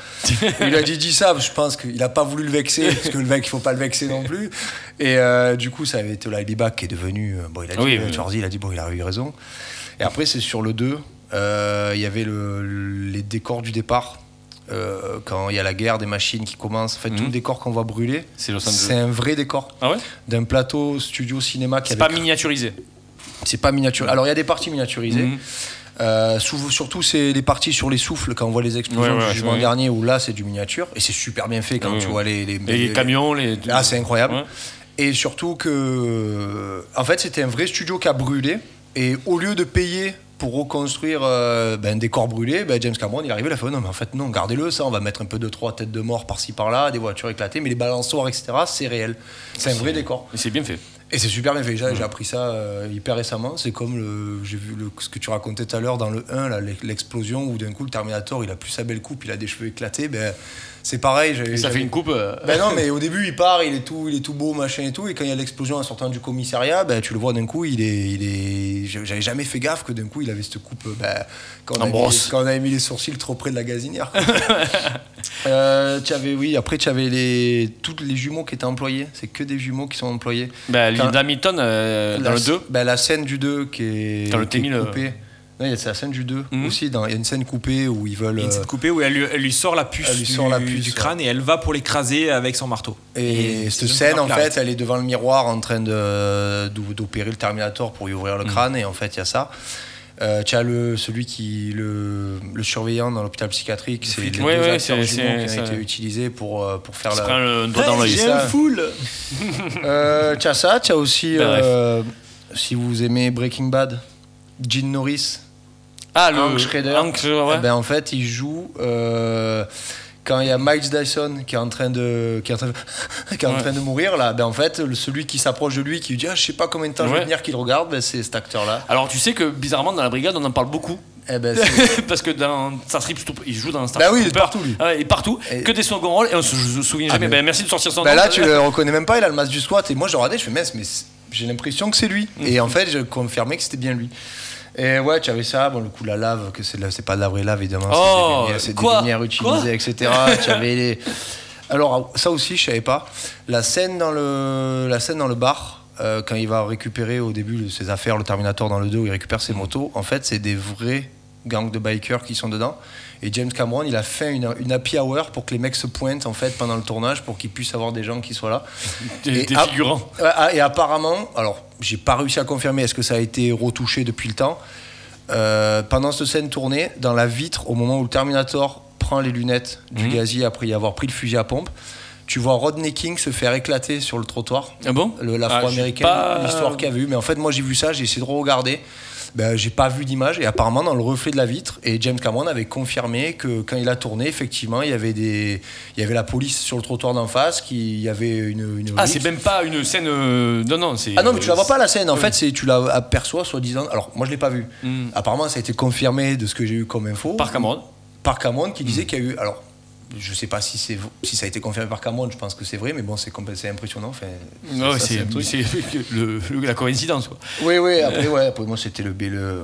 Et il a dit ça, je pense qu'il a pas voulu le vexer parce que le mec il faut pas le vexer non plus. Et du coup ça avait été là I'll be back qui est devenu il a dit Schwarzy il a dit il a eu raison. Et après c'est sur le 2 il y avait les décors du départ. Quand il y a la guerre des machines qui commence, en fait, tout le décor qu'on voit brûler, c'est un vrai décor d'un plateau studio cinéma. C'est pas miniaturisé. C'est pas miniaturisé. Alors il y a des parties miniaturisées. Surtout c'est les parties sur les souffles quand on voit les explosions du jugement dernier où là c'est du miniature et c'est super bien fait quand tu vois les camions. Ah c'est incroyable. Et surtout que en fait c'était un vrai studio qui a brûlé et au lieu de payer pour reconstruire un décor brûlé, James Cameron il est arrivé, il a fait non mais en fait non, gardez-le ça, on va mettre un peu 2-3 têtes de mort par-ci par-là, des voitures éclatées, mais les balançoires etc c'est réel, c'est un vrai décor. Et c'est bien fait. Et c'est super bien fait. J'ai appris ça hyper récemment. C'est comme j'ai vu ce que tu racontais tout à l'heure dans le 1, là, l'explosion où d'un coup le Terminator il a plus sa belle coupe, il a des cheveux éclatés. C'est pareil. Ça fait une coupe. Non, mais au début il part, il est tout beau machin et tout. Et quand il y a l'explosion en sortant du commissariat, tu le vois d'un coup, j'avais jamais fait gaffe que d'un coup il avait cette coupe. Quand on avait mis les sourcils trop près de la gazinière. Après tu avais tous les jumeaux qui étaient employés. C'est que des jumeaux qui sont employés. Linda Hamilton dans le 2. La scène du 2 qui est dans le coupée. C'est la scène du 2 aussi. Il y a une scène coupée où ils veulent. Il y a une scène coupée où elle lui sort la puce, du crâne et elle va pour l'écraser avec son marteau. Et cette scène, en fait, elle est devant le miroir en train d'opérer le Terminator pour lui ouvrir le crâne. Et en fait, il y a ça. Tu as celui qui le surveillant dans l'hôpital psychiatrique, c'est les deux acteurs jumeaux qui ont été utilisés pour faire la. Un doigt dans l'œil. J'ai un full. Tu as ça, tu as aussi si vous aimez Breaking Bad, Gene Norris. Hank Schrader. En fait, il joue quand il y a Miles Dyson qui est en train de mourir là. En fait, celui qui s'approche de lui, qui lui dit je sais pas combien de temps je vais tenir, qu'il regarde, c'est cet acteur là. Alors tu sais que bizarrement dans la brigade on en parle beaucoup. Parce que dans Starship il joue dans Starship il est partout lui. Et partout, que des second rôles et on se souvient jamais. Merci de sortir son nom. Là tu le reconnais même pas, il a le masque du SWAT et moi je regardais, je fais mais j'ai l'impression que c'est lui. Et en fait je confirmais que c'était bien lui. Et tu avais ça, le coup de la lave, que c'est pas de la vraie lave évidemment, c'est des lumières utilisées, etc. Tu avais alors ça aussi je savais pas. La scène dans le bar, quand il va récupérer au début ses affaires, le Terminator dans le 2 où il récupère ses motos, en fait c'est des vrais gangs de bikers qui sont dedans. Et James Cameron, il a fait une happy hour pour que les mecs se pointent en fait pendant le tournage pour qu'il puisse avoir des gens qui soient là. Des figurants. Et apparemment, alors j'ai pas réussi à confirmer, est-ce que ça a été retouché depuis le temps, pendant cette scène tournée, dans la vitre, au moment où le Terminator prend les lunettes du gazier après y avoir pris le fusil à pompe, tu vois Rodney King se faire éclater sur le trottoir. Ah bon ? L'afro-américain, l'histoire qu'il y avait eu. Mais en fait, moi j'ai vu ça, j'ai essayé de regarder. J'ai pas vu d'image et apparemment dans le reflet de la vitre, et James Cameron avait confirmé que quand il a tourné, effectivement il y avait la police sur le trottoir d'en face, il y avait une c'est même pas une scène non c'est mais tu la vois pas la scène en fait, tu la aperçois soi-disant. Alors moi je l'ai pas vu. Apparemment ça a été confirmé de ce que j'ai eu comme info par Cameron qui disait qu'il y a eu, alors je sais pas si ça a été confirmé par Cameron, je pense que c'est vrai, mais bon, c'est impressionnant. C'est la coïncidence, quoi. Oui, après moi, c'était le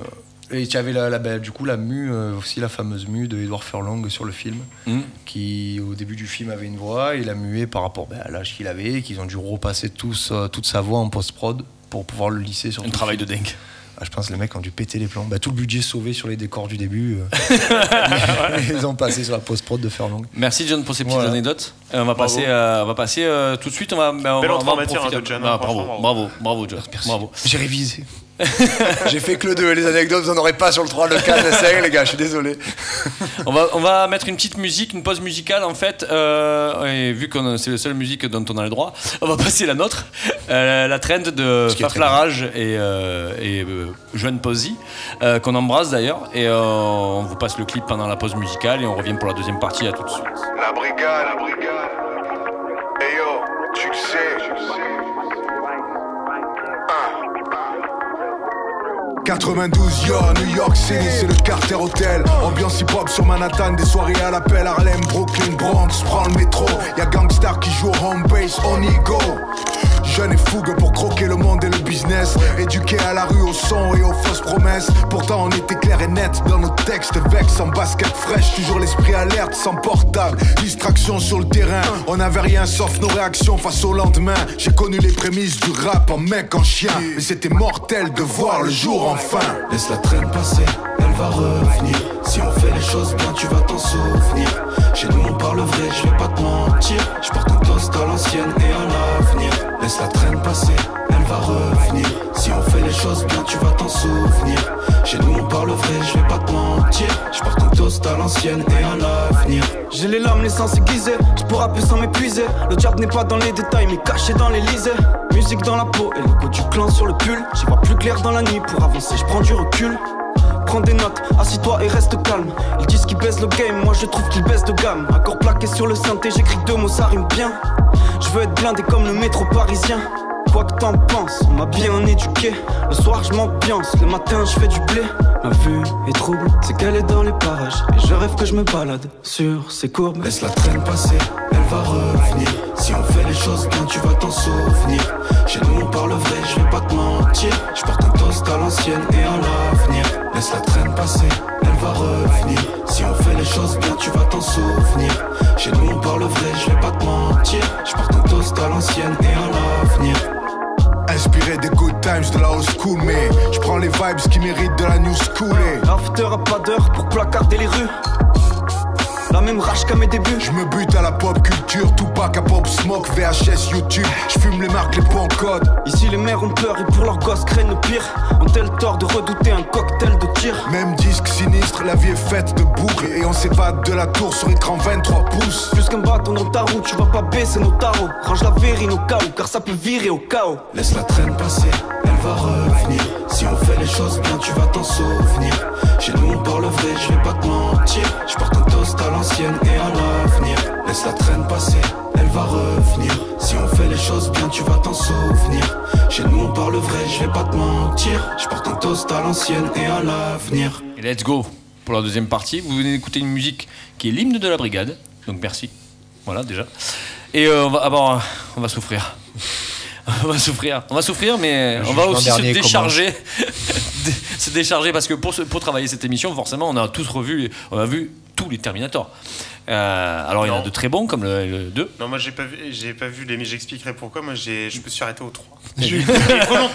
et tu avais du coup la mue, aussi la fameuse mue de Edward Furlong sur le film, qui au début du film avait une voix, il a mué par rapport à l'âge qu'il avait, et qu'ils ont dû repasser toute sa voix en post-prod pour pouvoir le lisser sur un travail de dingue. Je pense que les mecs ont dû péter les plombs. Tout le budget sauvé sur les décors du début. Ils ont passé sur la post-prod de Furlong. Merci John pour ces petites anecdotes. On va passer tout de suite. Belle entrée en matière de John. Bravo John. Bravo. J'ai révisé. J'ai fait que le 2. Les anecdotes, vous n'en aurez pas sur le 3, le 4, le 5, les gars, je suis désolé. On va mettre une petite musique, une pause musicale en fait. Et vu que c'est la seule musique dont on a le droit, on va passer la nôtre. La trend de Faflarage et Joanne Posey, qu'on embrasse d'ailleurs. Et on vous passe le clip pendant la pause musicale et on revient pour la deuxième partie. À tout de suite. La brigade. Hey yo, succès. 92, yo, New York City, c'est le Carter Hotel. Ambiance hip-hop sur Manhattan, des soirées à l'appel. Harlem, Brooklyn, Bronx, prends le métro. Y'a Gangstar qui joue au home base, on y go. Jeune et fougue pour croquer le monde et le business. Éduqué à la rue, au son et aux fausses promesses. Pourtant on était clair et net dans nos textes. Vex en basket fraîche, toujours l'esprit alerte, sans portable. Distraction sur le terrain, on n'avait rien sauf nos réactions face au lendemain. J'ai connu les prémices du rap en mec, en chien. Mais c'était mortel de voir le jour enfin. Laisse la traîne passer, elle va revenir. Si on fait les choses bien, tu vas t'en souvenir. Chez nous on parle vrai, je vais pas te mentir. Je porte un toast à l'ancienne et à l'avenir. Laisse la traîne passer, elle va revenir. Si on fait les choses bien, tu vas t'en souvenir. Chez nous on parle vrai, je vais pas te mentir. Je porte un toast à l'ancienne et à l'avenir. J'ai les lames, les sens aiguisés, je pourrais plus sans m'épuiser. Le diable n'est pas dans les détails, mais caché dans l'Elysée. Musique dans la peau et le logo du clan sur le pull. J'y vois plus clair dans la nuit, pour avancer je prends du recul. Prends des notes, assis-toi et reste calme. Ils disent qu'ils baissent le game, moi je trouve qu'ils baissent de gamme. Accord plaqué sur le synthé, j'écris 2 mots, ça rime bien. Je veux être blindé comme le métro parisien. Quoi que t'en penses, on m'a bien éduqué. Le soir je m'ambiance, le matin je fais du blé. Ma vue est trouble, c'est qu'elle est dans les parages. Et je rêve que je me balade sur ces courbes. Laisse la traîne passer, elle va revenir. Si on fait les choses bien, tu vas t'en souvenir. Chez nous on parle vrai, je vais pas te mentir. Je porte un toast à l'ancienne et à l'avenir. Laisse la traîne passer, elle va revenir. Si on fait les choses bien, tu vas t'en souvenir. Chez nous on parle vrai, je vais pas te mentir. Je porte un toast à l'ancienne et à l'avenir. Inspiré des good times de la old school, mais je prends les vibes qui méritent de la new school. After à pas d'heure pour placarder les rues. La même rage qu'à mes débuts. Je me bute à la pop culture, Tupac à Pop Smoke, VHS, YouTube. Je fume les marques, les bons codes. Ici les mères ont peur et pour leurs gosses craignent le pire. Ont-elles tort de redouter un cocktail de tir? Même disque sinistre, la vie est faite de boucles. Et on s'évade de la tour sur écran 23 pouces. Plus qu'un bâton dans ta roue, tu vas pas baisser nos tarots. Range la verrine au cas où, car ça peut virer au chaos. Laisse la traîne passer, elle va revenir. Si on fait les choses bien, tu vas t'en souvenir. Chez nous on parle vrai, je vais pas te mentir. Je porte un toast à l'ancienne et à l'avenir. Laisse la traîne passer, elle va revenir. Si on fait les choses bien, tu vas t'en souvenir. Chez nous on parle vrai, je vais pas te mentir. Je porte un toast à l'ancienne et à l'avenir. Et let's go pour la deuxième partie. Vous venez d'écouter une musique qui est l'hymne de la brigade. Donc merci. Voilà déjà. Et on va souffrir. On va souffrir, mais on va aussi se décharger. Se décharger parce que pour travailler cette émission, forcément, on a tous revu, on a vu tous les Terminator. Alors il y en a de très bons comme le 2. Non, moi j'ai pas vu les, mais j'expliquerai pourquoi. Moi je me suis arrêté au 3.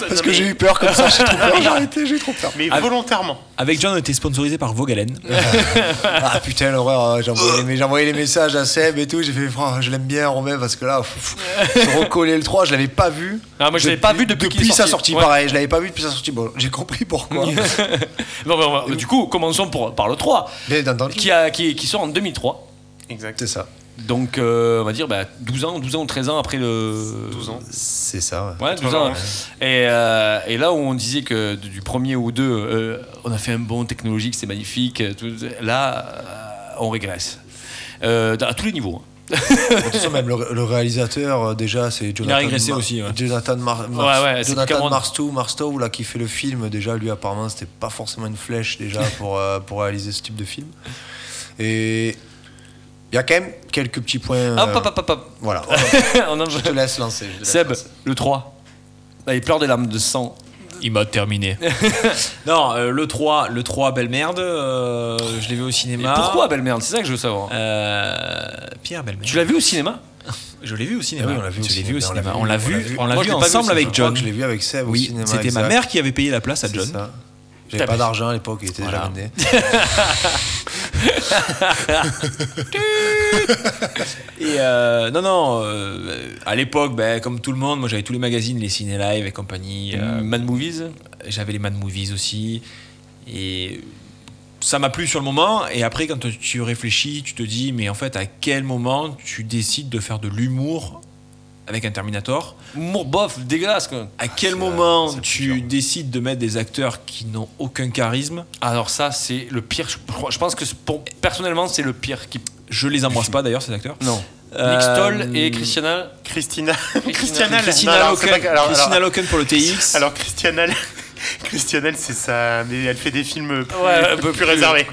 Parce que j'ai eu peur comme ça, j'ai trop peur, j'ai trop peur. Mais volontairement. Avec John, on était sponsorisé par Vogalen. Ah putain, l'horreur, j'ai envoyé les messages à Seb et tout, j'ai fait je l'aime bien Romain parce que là, je recollais le 3, je l'avais pas vu. Ah, moi je l'avais pas vu depuis sa sortie, pareil, je l'avais pas vu depuis sa sortie. Bon, j'ai compris pourquoi. Non, mais du coup, commençons par le 3, qui sort en 2003. Exact. C'est ça. Donc on va dire 12 ans ou 13 ans après le... 12 ans. C'est ça. Ouais, 12 ans. Et là où on disait que du premier ou deux, on a fait un bond technologique, c'est magnifique. Là, on régresse. À tous les niveaux. De toute façon, même le réalisateur, déjà, c'est Jonathan. Il a régressé aussi. Ouais. Jonathan Jonathan Marstow, là, qui fait le film. Déjà, lui, apparemment, c'était pas forcément une flèche déjà pour réaliser ce type de film. Et il y a quand même quelques petits points. Hop. Voilà. Je te laisse lancer. Seb, le 3. Là, il pleure des larmes de sang. Il m'a terminé. Non, le 3, belle merde. Je l'ai vu au cinéma. Et pourquoi belle merde? C'est ça que je veux savoir. Pierre, belle merde. Tu l'as vu au cinéma? Je l'ai vu au cinéma. Oui, on l'a vu au cinéma. On l'a vu ensemble avec John. Je l'ai vu avec Seb au cinéma. C'était ma mère qui avait payé la place à John. J'avais pas d'argent à l'époque, il était déjà né. Et à l'époque, comme tout le monde, moi j'avais tous les magazines, les Ciné Live et compagnie. Mad Movies. J'avais les Mad Movies aussi. Et ça m'a plu sur le moment. Et après, quand tu réfléchis, tu te dis, mais en fait, à quel moment tu décides de faire de l'humour avec un Terminator? Humour bof, dégueulasse quoi. À quel moment tu décides de mettre des acteurs qui n'ont aucun charisme? Alors ça, c'est le pire. Je pense que personnellement, c'est le pire. Je les embrasse pas d'ailleurs, ces acteurs. Non. Nick Stoll et Christina Loken pour le TX. Alors Christiane, c'est ça, mais elle fait des films un peu plus réservés.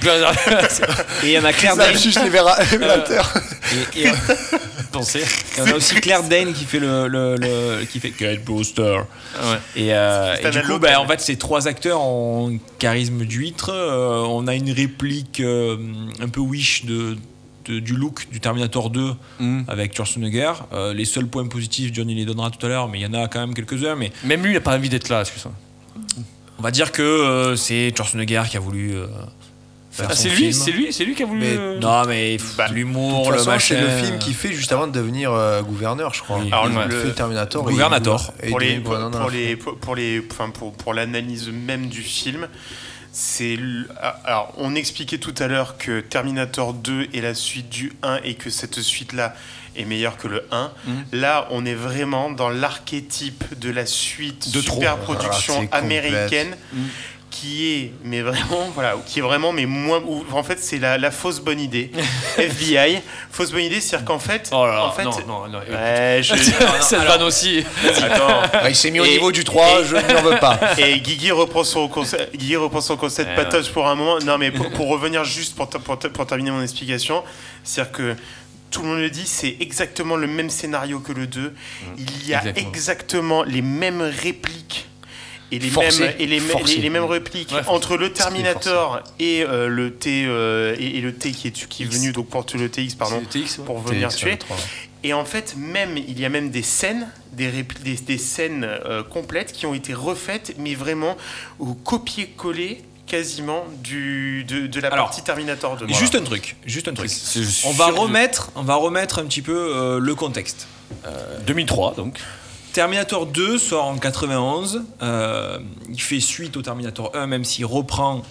Et il y en a Claire Danes. Juste les révélateurs. Et on a aussi Claire Danes qui fait qui fait Kate Brewster. Ouais. Et du coup, en fait, ces 3 acteurs ont charisme d'huître. On a une réplique un peu wish du look du Terminator 2 avec Schwarzenegger. Les seuls points positifs, Johnny les donnera tout à l'heure, mais il y en a quand même quelques-uns. Mais même lui, il n'a pas envie d'être là, excuse-moi. On va dire que c'est Schwarzenegger qui a voulu faire son film. C'est lui qui a voulu. Non, mais l'humour, le machin. C'est le film qu'il fait juste avant de devenir gouverneur, je crois. Oui. Alors, il fait Terminator. Gouvernator. Pour l'analyse même du film. Alors, on expliquait tout à l'heure que Terminator 2 est la suite du 1 et que cette suite-là est meilleure que le 1. Là, on est vraiment dans l'archétype de la suite de super-production américaine qui est vraiment moins en fait c'est la fausse bonne idée. FBI fausse bonne idée, c'est-à-dire qu'en fait non, cette vanne aussi. Attends, il s'est mis au niveau du 3, je n'en veux pas. Et Guigui reprend son concept patoche pour un moment. Non, mais pour revenir juste pour terminer mon explication, c'est-à-dire que tout le monde le dit, c'est exactement le même scénario que le 2. Il y a exactement les mêmes répliques et les mêmes répliques entre le Terminator et le T qui est venu donc pour le TX pour venir tuer. Et en fait, il y a même des scènes, des scènes complètes qui ont été refaites, mais vraiment au copier-coller quasiment de la partie Terminator 2. Juste un truc. On va remettre un petit peu le contexte. 2003 donc. Terminator 2 sort en 91. Il fait suite au Terminator 1, même s'il reprend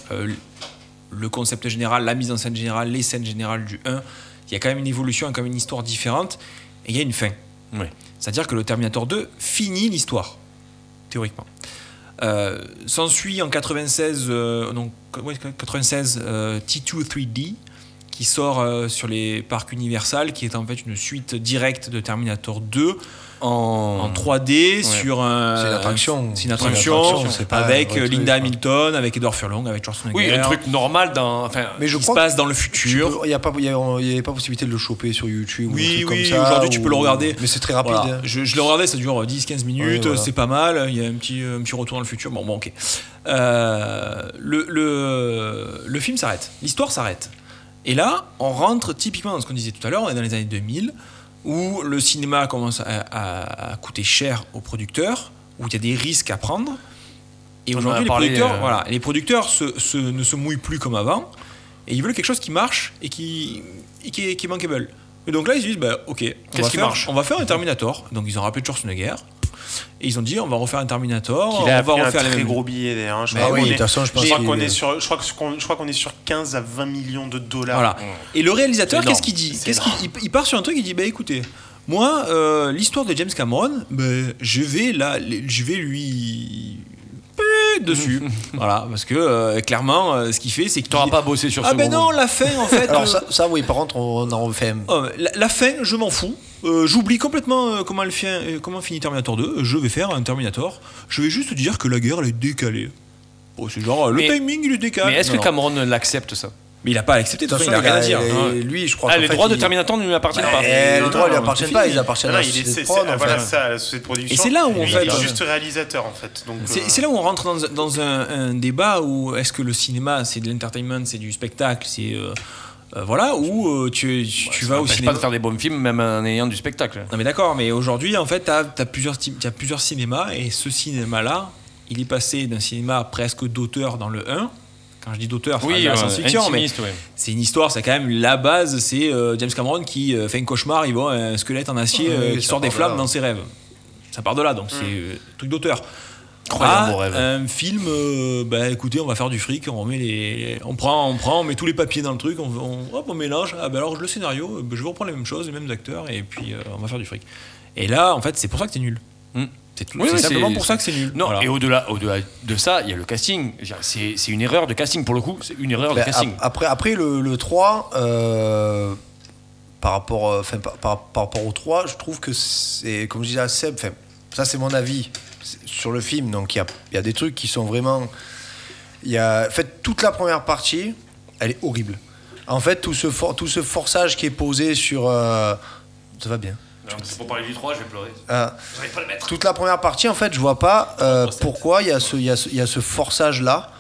le concept général, la mise en scène générale, les scènes générales du 1. Il y a quand même une évolution, quand même une histoire différente. Et il y a une fin. Oui. C'est-à-dire que le Terminator 2 finit l'histoire, théoriquement. S'ensuit en 96, T2 3D, qui sort sur les parcs Universal, qui est en fait une suite directe de Terminator 2 en 3D sur c'est une attraction avec Linda Hamilton, avec Edward Furlong, avec Schwarzenegger. Oui, un truc normal mais qui se passe dans le futur. Il n'y avait pas possibilité de le choper sur YouTube. Oui, comme ça, aujourd'hui tu peux le regarder. Mais c'est très rapide. Voilà. Je le regardais, ça dure 10-15 minutes, c'est pas mal. Il y a un petit retour dans le futur. Bon, ok. Le film s'arrête, l'histoire s'arrête. Et là, on rentre typiquement dans ce qu'on disait tout à l'heure, on est dans les années 2000, où le cinéma commence à coûter cher aux producteurs, où il y a des risques à prendre. Et aujourd'hui, les producteurs ne se mouillent plus comme avant, et ils veulent quelque chose qui marche et qui est bankable. Et donc là, ils se disent, ok, on va faire un Terminator. Donc ils ont rappelé Schwarzenegger. Et ils ont dit on va refaire un Terminator, on va refaire un très gros billet d'ailleurs. Je crois qu'on est sur 15 à 20 millions de dollars. Voilà. Et le réalisateur, qu'est-ce qu'il dit ? Il part sur un truc, il dit écoutez, moi l'histoire de James Cameron, je vais lui dessus. Voilà, parce que clairement ce qu'il fait c'est que t'auras pas bossé sur ce non, la fin en fait. Alors ça oui, par contre on en refait. La fin, je m'en fous. J'oublie complètement comment finit Terminator 2. Je vais faire un Terminator. Je vais juste dire que la guerre elle est décalée. C'est genre le timing il est décalé. Mais est-ce que Cameron l'accepte ça ? Mais il n'a pas accepté, de toute façon, il n'a rien à dire. Lui, je crois les droits de Terminator ne lui appartiennent pas. Les droits ne lui appartiennent pas, ils appartiennent à la société de prod. Cette production. Et c'est là où on il est juste réalisateur en fait. C'est là où on rentre dans un débat où est-ce que le cinéma c'est de l'entertainment, c'est du spectacle, c'est où tu vas au cinéma. Pas de faire des bons films même en ayant du spectacle. Non mais d'accord, mais aujourd'hui en fait t'as plusieurs cinémas et ce cinéma-là, il est passé d'un cinéma presque d'auteur dans le 1. Quand je dis d'auteur, c'est la science-fiction, mais c'est une histoire, c'est quand même la base, c'est James Cameron qui fait un cauchemar, il voit un squelette en acier qui sort des flammes dans ses rêves. Ça part de là, donc c'est un truc d'auteur. Un film, écoutez, on va faire du fric, on met tous les papiers dans le truc, on mélange, alors le scénario, je vais reprendre les mêmes choses, les mêmes acteurs, et puis on va faire du fric. Et là, en fait, c'est pour ça que c'est nul. C'est simplement pour ça que c'est nul. Non, voilà. Et au-delà de ça, il y a le casting. C'est une erreur de casting pour le coup. C'est une erreur de casting. Après le 3, par rapport au 3, je trouve que c'est, comme je disais à Seb, ça c'est mon avis. sur le film, donc il y a des trucs qui sont vraiment... En fait, toute la première partie, elle est horrible. En fait, tout ce forçage qui est posé sur... ça va bien. Pour parler du 3, je vais pleurer. J'arrive pas à le mettre. Toute la première partie, en fait, je vois pas pourquoi il y a ce forçage-là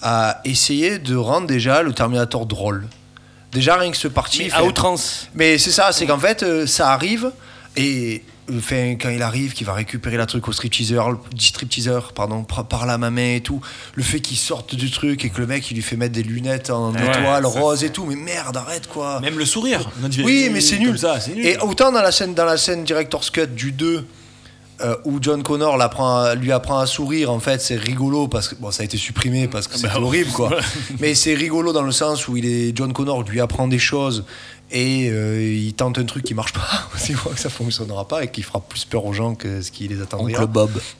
à essayer de rendre déjà le Terminator drôle. Déjà, rien que ce parti... à outrance. Mais c'est ça, c'est qu'en fait, ça arrive et... quand il arrive, qu'il va récupérer la truc au stripteaser, par la main et tout, le fait qu'il sorte du truc et que le mec il lui fait mettre des lunettes en étoile rose et tout, mais merde, arrête quoi. Même le sourire. Oui, mais c'est nul. Ça, c'est nul. Et autant dans la scène Director's Cut du 2 où John Connor lui apprend à sourire, en fait c'est rigolo parce que ça a été supprimé parce que c'est horrible quoi. Mais c'est rigolo dans le sens où John Connor lui apprend des choses. Et il tente un truc qui marche pas, il voit que ça fonctionnera pas et qui fera plus peur aux gens que ce qui les attendrait.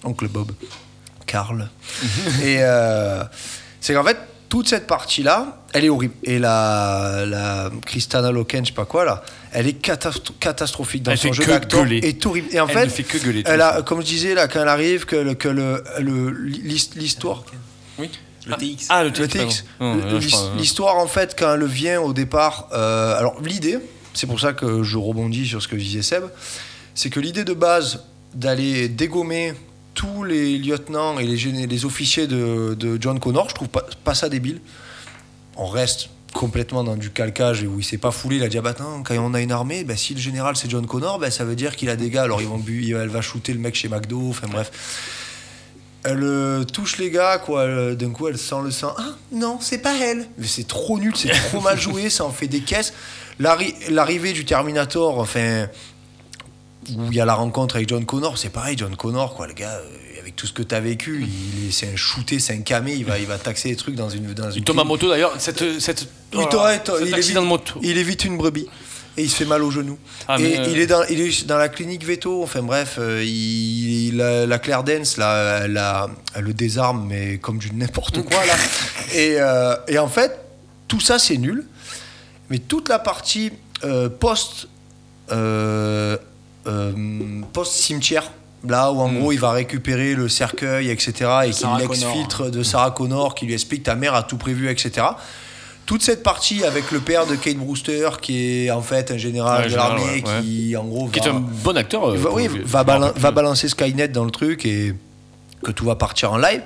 Oncle Bob. Carl. Et c'est qu'en fait, toute cette partie-là, elle est horrible. Et la Kristanna Loken, je sais pas quoi, là, elle est catastrophique dans son jeu d'acteur. Elle est horrible. Et en fait, ne fait que gueuler. Comme je disais, là, quand elle arrive, que l'histoire... Oui. Le TX. Le TX. L'histoire, en fait, quand elle vient au départ... alors, l'idée, c'est pour ça que je rebondis sur ce que disait Seb, c'est que l'idée de base d'aller dégommer tous les lieutenants et les officiers de John Connor, je trouve pas ça débile. On reste complètement dans du calcage où il s'est pas foulé, il a dit quand on a une armée, si le général c'est John Connor, ça veut dire qu'il a des gars, alors elle va shooter le mec chez McDo, enfin bref... Elle touche les gars, quoi. D'un coup, elle sent le sang. Ah, non, c'est pas elle. Mais c'est trop nul, c'est trop mal joué, ça en fait des caisses. L'arrivée du Terminator, enfin, où il y a la rencontre avec John Connor, c'est pareil, John Connor, quoi. Le gars, avec tout ce que t'as vécu, c'est un shooté, c'est un camé, il va taxer des trucs dans une il tombe à moto d'ailleurs, il évite une brebis. Et il se fait mal au genou. Il est dans la clinique Veto. Enfin bref, la Claire Dance, là, elle le désarme, mais comme du n'importe quoi. Là. Et en fait, tout ça, c'est nul. Mais toute la partie post-cimetière, là où en gros il va récupérer le cercueil, etc. Et qu'il l'exfiltre de Sarah Connor, qui lui explique ta mère a tout prévu, etc. Toute cette partie avec le père de Kate Brewster, qui est en fait un général de l'armée, qui en gros qui est un bon acteur, va balancer Skynet dans le truc et que tout va partir en live.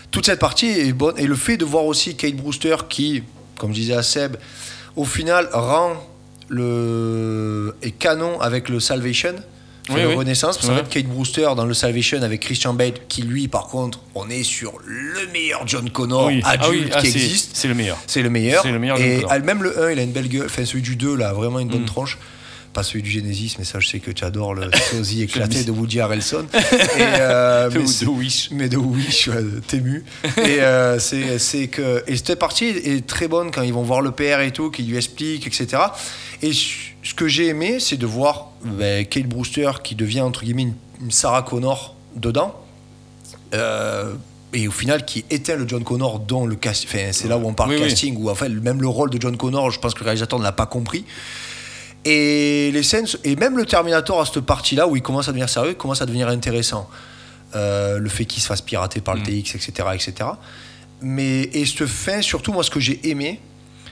Toute cette partie est bonne, et le fait de voir aussi Kate Brewster qui, comme je disais à Seb, au final est canon avec le Salvation. Renaissance, parce qu'en fait Kate Brewster dans le Salvation avec Christian Bale, qui lui par contre on est sur le meilleur John Connor adulte qui existe, c'est le meilleur et même le 1 il a une belle gueule, enfin celui du 2 là vraiment une bonne tronche, pas celui du Genesis, mais ça je sais que tu adores le sosie éclaté de Woody Harrelson mais de Wish t'ému et c'est que cette partie est très bonne quand ils vont voir le père et tout, qui lui explique, etc. Et ce que j'ai aimé, c'est de voir Kate Brewster qui devient entre guillemets une Sarah Connor dedans, et au final qui éteint le John Connor dont le casting. Enfin, c'est là où on parle casting, où en fait même le rôle de John Connor, je pense que le réalisateur ne l'a pas compris. Et les scènes, et même le Terminator à cette partie-là où il commence à devenir sérieux, commence à devenir intéressant. Le fait qu'il se fasse pirater par le TX, etc., etc. Et cette fin, surtout moi, ce que j'ai aimé,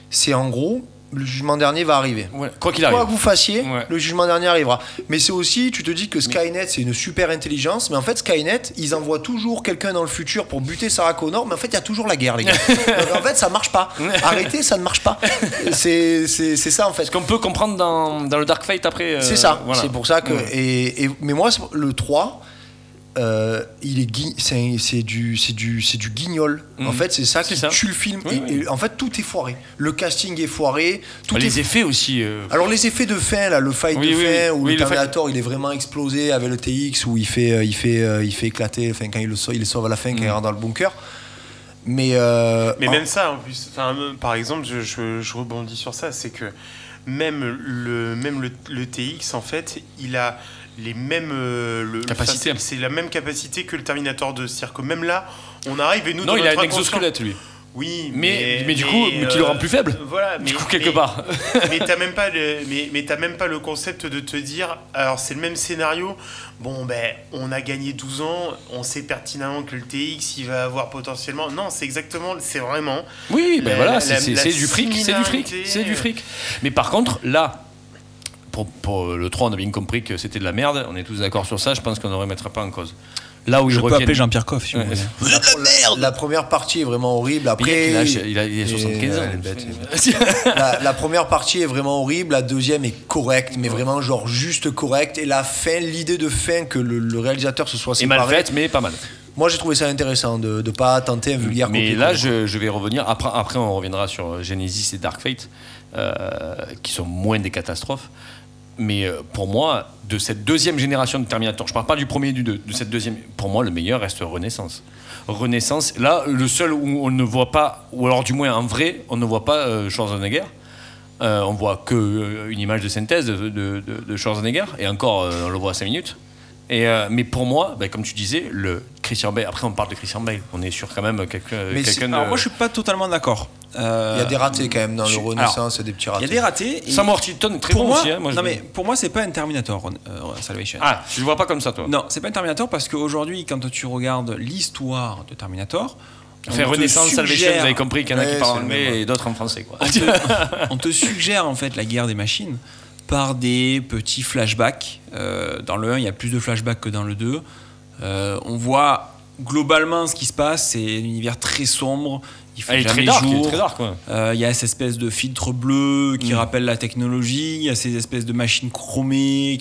c'est en gros. Le jugement dernier va arriver. Quoi qu'il arrive. Quoi que vous fassiez, le jugement dernier arrivera. Mais c'est aussi, tu te dis que Skynet, c'est une super intelligence, mais en fait, Skynet, ils envoient toujours quelqu'un dans le futur pour buter Sarah Connor, mais en fait, il y a toujours la guerre, les gars. Donc, en fait, ça marche pas. Arrêtez, ça ne marche pas. C'est ça, en fait. Ce qu'on peut comprendre dans le Dark Fate après. C'est ça. Voilà. C'est pour ça que. Mais moi, le 3. C'est du guignol. En fait, c'est ça qui tue le film. Et en fait, tout est foiré. Le casting est foiré. Les effets aussi. Alors, les effets de fin, là, le fight de fin, où le Terminator, il est vraiment explosé avec le TX, où il fait éclater, enfin, quand il le sauve à la fin, quand il rentre dans le bunker. Mais même ça, en plus, par exemple, je rebondis sur ça, c'est que même le TX, en fait, il a les mêmes capacités. C'est la même capacité que le Terminator 2. C'est-à-dire que même là, on arrive et nous. Non, il a un exosquelette, lui. Oui, mais du coup, qui le rend plus faible. Voilà, du coup, quelque part. Mais t'as même pas le concept de te dire, alors c'est le même scénario. Bon, on a gagné 12 ans, on sait pertinemment que le TX, il va avoir potentiellement. Non, c'est vraiment. Oui, c'est du fric, Mais par contre, là, pour le 3, on a bien compris que c'était de la merde. On est tous d'accord sur ça. Je pense qu'on ne remettra pas en cause. Là où je peux appeler Jean-Pierre Coff si vous voulez. Vous êtes de la merde. La première partie est vraiment horrible. Après, il a 75 ans. La première partie est vraiment horrible. La deuxième est correcte, mais vraiment genre juste correcte. Et la fin, l'idée de fin que le réalisateur se soit séparé. Est mal faite, mais pas mal. Moi, j'ai trouvé ça intéressant de ne pas tenter un vulgaire. Mais là, je vais revenir. Après, on reviendra sur Genesis et Dark Fate, qui sont moins des catastrophes. Mais pour moi, de cette deuxième génération de Terminator, je ne parle pas du premier et du deux, de cette deuxième, pour moi, le meilleur reste Renaissance. Renaissance, là, le seul où on ne voit pas, ou alors du moins en vrai, on ne voit pas Schwarzenegger. On voit qu'une image de synthèse de Schwarzenegger, et encore, on le voit à 5 minutes. Mais pour moi, comme tu disais, le Christian Bale, après on parle de Christian Bale, on est sur quand même quelqu'un de... Alors moi je suis pas totalement d'accord. Il y a des ratés quand même dans le Renaissance, des petits ratés. Il y a des ratés. Sam Worthington est très bon aussi. Mais pour moi c'est pas un Terminator, Salvation. Ah, tu le vois pas comme ça toi? Non, c'est pas un Terminator parce qu'aujourd'hui quand tu regardes l'histoire de Terminator, Renaissance, Salvation, vous avez compris qu'il y en a qui parlent anglais et d'autres en français. On te suggère en fait la guerre des machines par des petits flashbacks. Dans le 1, il y a plus de flashbacks que dans le 2. On voit globalement ce qui se passe, c'est un univers très sombre. Il fait jamais jour. Il y a cette espèce de filtre bleu qui rappelle la technologie. Il y a ces espèces de machines chromées.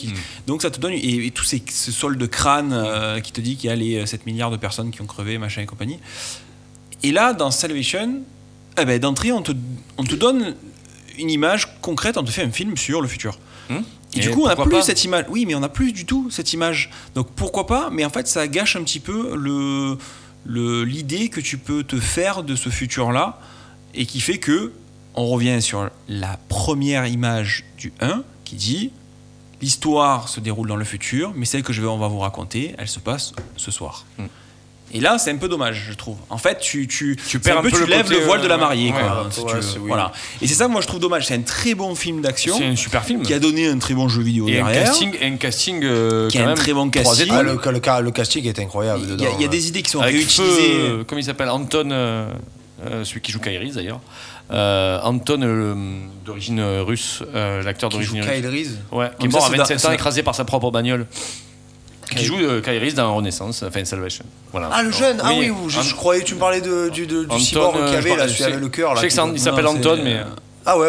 Donc ça te donne... Et tout ce sol de crâne qui te dit qu'il y a les 7 milliards de personnes qui ont crevé, machin et compagnie. Et là, dans Salvation, d'entrée, on te donne une image concrète, on te fait un film sur le futur. Et du coup, on n'a plus cette image. Oui, mais on n'a plus du tout cette image. Donc pourquoi pas? Mais en fait, ça gâche un petit peu l'idée que tu peux te faire de ce futur-là, et qui fait que on revient sur la première image du 1 qui dit l'histoire se déroule dans le futur, mais celle que on va vous raconter, elle se passe ce soir. Et là, c'est un peu dommage, je trouve. En fait, tu perds un peu, tu lèves le voile de la mariée. Voilà. Et c'est ça que moi je trouve dommage. C'est un très bon film d'action. C'est un super film. Qui a donné un très bon jeu vidéo derrière. Un casting qui a un très bon casting. Le casting est incroyable. Il y a des idées qui sont réutilisées. Comment il s'appelle? Anton, celui qui joue Kyle Reese d'ailleurs. Anton, d'origine russe, l'acteur d'origine russe. Kyle Reese. Ouais, qui est mort à 27 ans, écrasé par sa propre bagnole. Qui joue Kyle Reese dans Renaissance, enfin Salvation. Voilà. Ah, le jeune. Ah oui, je croyais que tu me parlais du cyborg qu'il y avait là, celui avec le cœur. Je sais qu'il s'appelle Anton, mais. Ah ouais.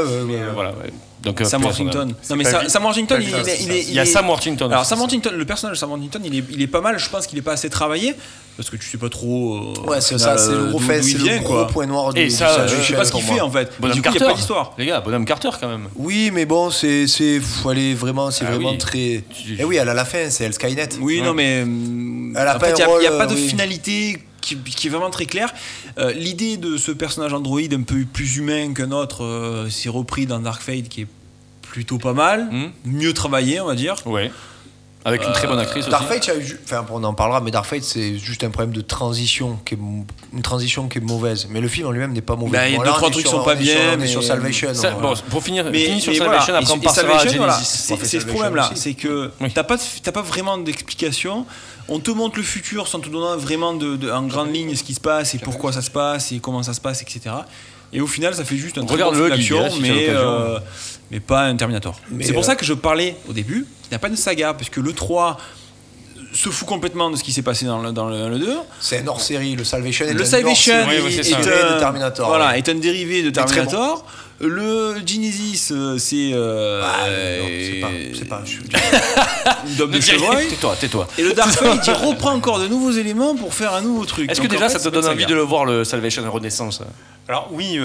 Voilà. Donc, Sam Worthington. Non mais Sam Worthington, il y a Sam Worthington. Alors Sam Worthington, le personnage de Sam Worthington, il est pas mal. Je pense qu'il est pas assez travaillé parce que tu sais pas trop. Ouais, c'est ça, c'est le gros point noir du. Et ça, je sais pas ce qu'il fait en fait. Bonhomme Carter. Il y a pas d'histoire. Les gars, Bonhomme Carter quand même. Oui, mais bon, c'est vraiment très. Et oui, elle a la fin, c'est elle Skynet. Oui, non mais. En fait, il y a pas de finalité qui est vraiment très clair. L'idée de ce personnage androïde un peu plus humain qu'un autre, c'est repris dans Dark Fate, qui est plutôt pas mal, mieux travaillé, on va dire. Ouais. Avec une très bonne actrice aussi. Dark Fate, on en parlera, mais Dark Fate, c'est juste un problème de transition, une transition qui est mauvaise. Mais le film en lui-même n'est pas mauvais. Il y a 2-3 trucs qui sont pas bien. Mais sur Salvation. Pour finir sur Salvation, après on passera à Genesis. C'est ce problème-là, c'est que t'as pas vraiment d'explication. On te montre le futur sans te donner vraiment en grande ligne ce qui se passe et pourquoi ça se passe et comment ça se passe, etc. Et au final, ça fait juste un très bon film d'action, mais pas un Terminator. C'est pour ça que je parlais au début qu'il n'y a pas de saga, parce que le 3 se fout complètement de ce qui s'est passé dans le 2. C'est un hors-série, le Salvation est un dérivé de Terminator. Voilà, est un dérivé de Terminator. Le Genesis, c'est pas une domme de chevreuil. Tais-toi. Et le Dark Fate, il reprend encore de nouveaux éléments pour faire un nouveau truc. Est-ce que déjà ça te donne envie de le voir, le Salvation Renaissance? Alors oui,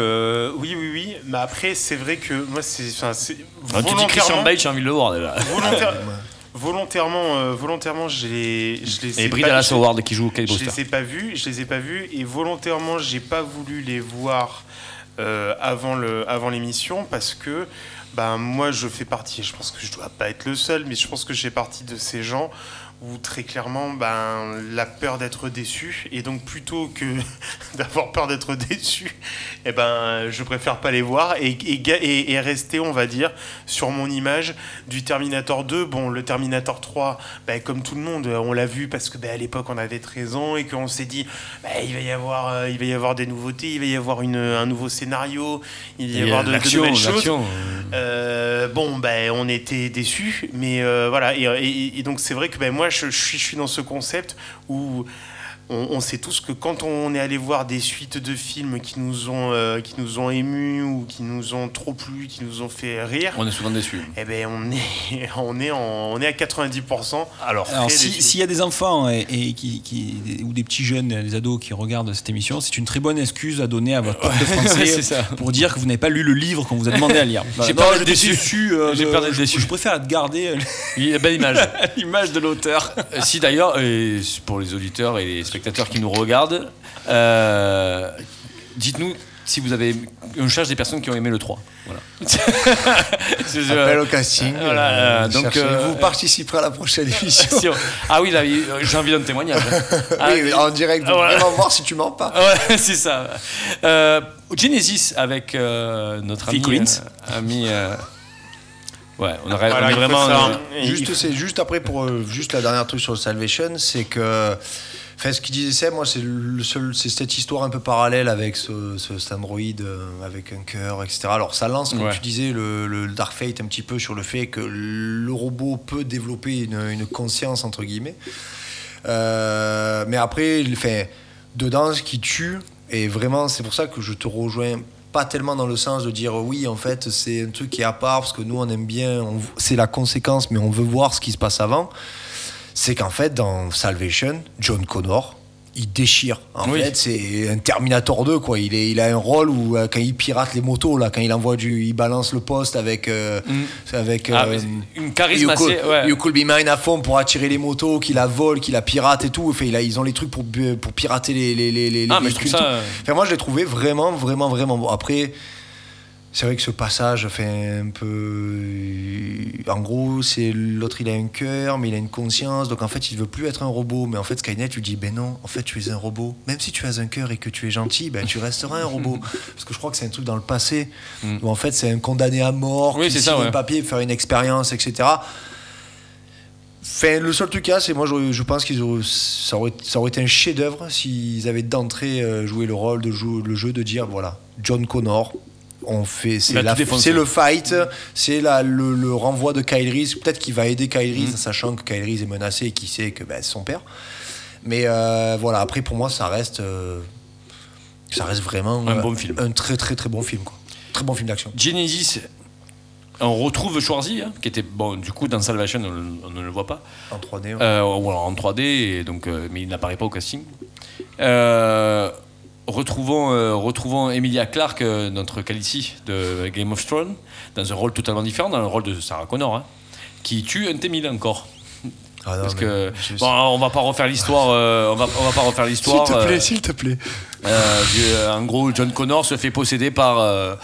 mais après c'est vrai que moi c'est tu dis Christian Bale, j'ai envie de le voir déjà. Volontairement, je les et Brie Dallas Howard qui joue Kate Booster. Je les ai pas vus et volontairement j'ai pas voulu les voir avant l'émission parce que moi je fais partie, je pense que je dois pas être le seul, mais je pense que j'ai partie de ces gens où très clairement, la peur d'être déçu, et donc plutôt que d'avoir peur d'être déçu, je préfère pas les voir et rester, on va dire, sur mon image du Terminator 2. Bon, le Terminator 3, comme tout le monde, on l'a vu parce que à l'époque on avait 13 ans et qu'on s'est dit il va y avoir des nouveautés, il va y avoir un nouveau scénario, il va y avoir de nouvelles choses. On était déçus, mais voilà, et donc c'est vrai que moi je suis dans ce concept où on sait tous que quand on est allé voir des suites de films qui nous ont émus ou qui nous ont trop plu, qui nous ont fait rire, on est souvent déçus. On est à 90%. Alors s'il y a des enfants ou des petits jeunes, des ados qui regardent cette émission, c'est une très bonne excuse à donner à votre prof de français pour dire que vous n'avez pas lu le livre qu'on vous a demandé à lire. J'ai peur d'être déçu. J'ai peur d'être déçu. Je préfère garder belle image. l'image de l'auteur. Si d'ailleurs, et pour les auditeurs et les spectateurs qui nous regardent, dites-nous si vous avez on cherche des personnes qui ont aimé le 3. Voilà. Appel au casting. Donc vous participerez à la prochaine émission. Ah oui, là, j'ai envie d'un témoignage. En direct, vraiment voir si tu mens pas. Ouais, c'est ça. Genesis avec notre ami ouais, on est vraiment c'est juste après pour juste la dernière truc sur le Salvation, c'est que ce qu'il disait, moi, c'est cette histoire un peu parallèle avec cet androïde avec un cœur, etc. Alors, ça lance, comme tu disais, le Dark Fate un petit peu sur le fait que le robot peut développer une conscience, entre guillemets. Mais après, dedans, ce qui tue, et vraiment, c'est pour ça que je te rejoins pas tellement dans le sens de dire oui, en fait, c'est un truc qui est à part, parce que nous, on aime bien, c'est la conséquence, mais on veut voir ce qui se passe avant. C'est qu'en fait, dans Salvation, John Connor, il déchire. En fait, c'est un Terminator 2, quoi. Il a un rôle où, quand il pirate les motos, là, quand il envoie il balance le poste avec une charisme assez... You could be mine à fond pour attirer les motos, qu'il la vole, qu'il la pirate et tout. Enfin, ils ont les trucs pour pirater les trucs. Moi, je l'ai trouvé vraiment, vraiment, vraiment bon. Après... C'est vrai que ce passage fait un peu... En gros, c'est l'autre, il a un cœur, mais il a une conscience. Donc en fait, il ne veut plus être un robot. Mais en fait, Skynet lui dit, non, en fait, tu es un robot. Même si tu as un cœur et que tu es gentil, tu resteras un robot. Parce que je crois que c'est un truc dans le passé, où en fait, c'est un condamné à mort, qui signe un papier pour faire une expérience, etc. Le seul truc qu'il y a, c'est moi, je pense ça aurait été un chef-d'œuvre s'ils avaient d'entrée joué le rôle, le jeu de dire, voilà, John Connor... c'est le fight, c'est le renvoi de Kyle Reese. Peut-être qu'il va aider Kyle Reese, sachant que Kyle Reese est menacé et qu'il sait que c'est son père. Mais voilà, après pour moi ça reste vraiment un bon film, un très très très bon film, quoi. Très bon film d'action. Genesis, on retrouve Schwarzy, qui était du coup dans Salvation, on ne le voit pas en 3D. En 3D, et donc, mais il n'apparaît pas au casting. Retrouvons Emilia Clarke, notre Khaleesi de Game of Thrones, dans un rôle totalement différent, dans le rôle de Sarah Connor, qui tue un T-1000 encore. Parce que on va pas refaire l'histoire. On va pas refaire l'histoire. S'il te plaît. En gros, John Connor se fait posséder par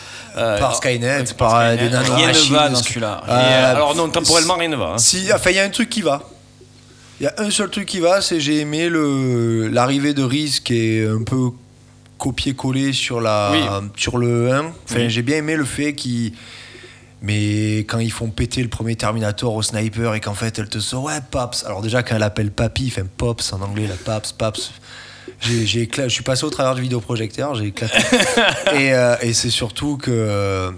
Skynet, par des nanomachines. Rien ne va dans celui-là. Alors non, temporellement rien ne va. Il y a un truc qui va. Il y a un seul truc qui va, c'est j'ai aimé l'arrivée de Reese qui est un peu copier-coller sur le 1. J'ai bien aimé le fait mais quand ils font péter le premier Terminator au sniper et qu'en fait elle te sort Paps. Alors déjà quand elle appelle Papy, Pops en anglais, la Paps. Je suis passé au travers du vidéoprojecteur, j'ai éclaté. et c'est surtout que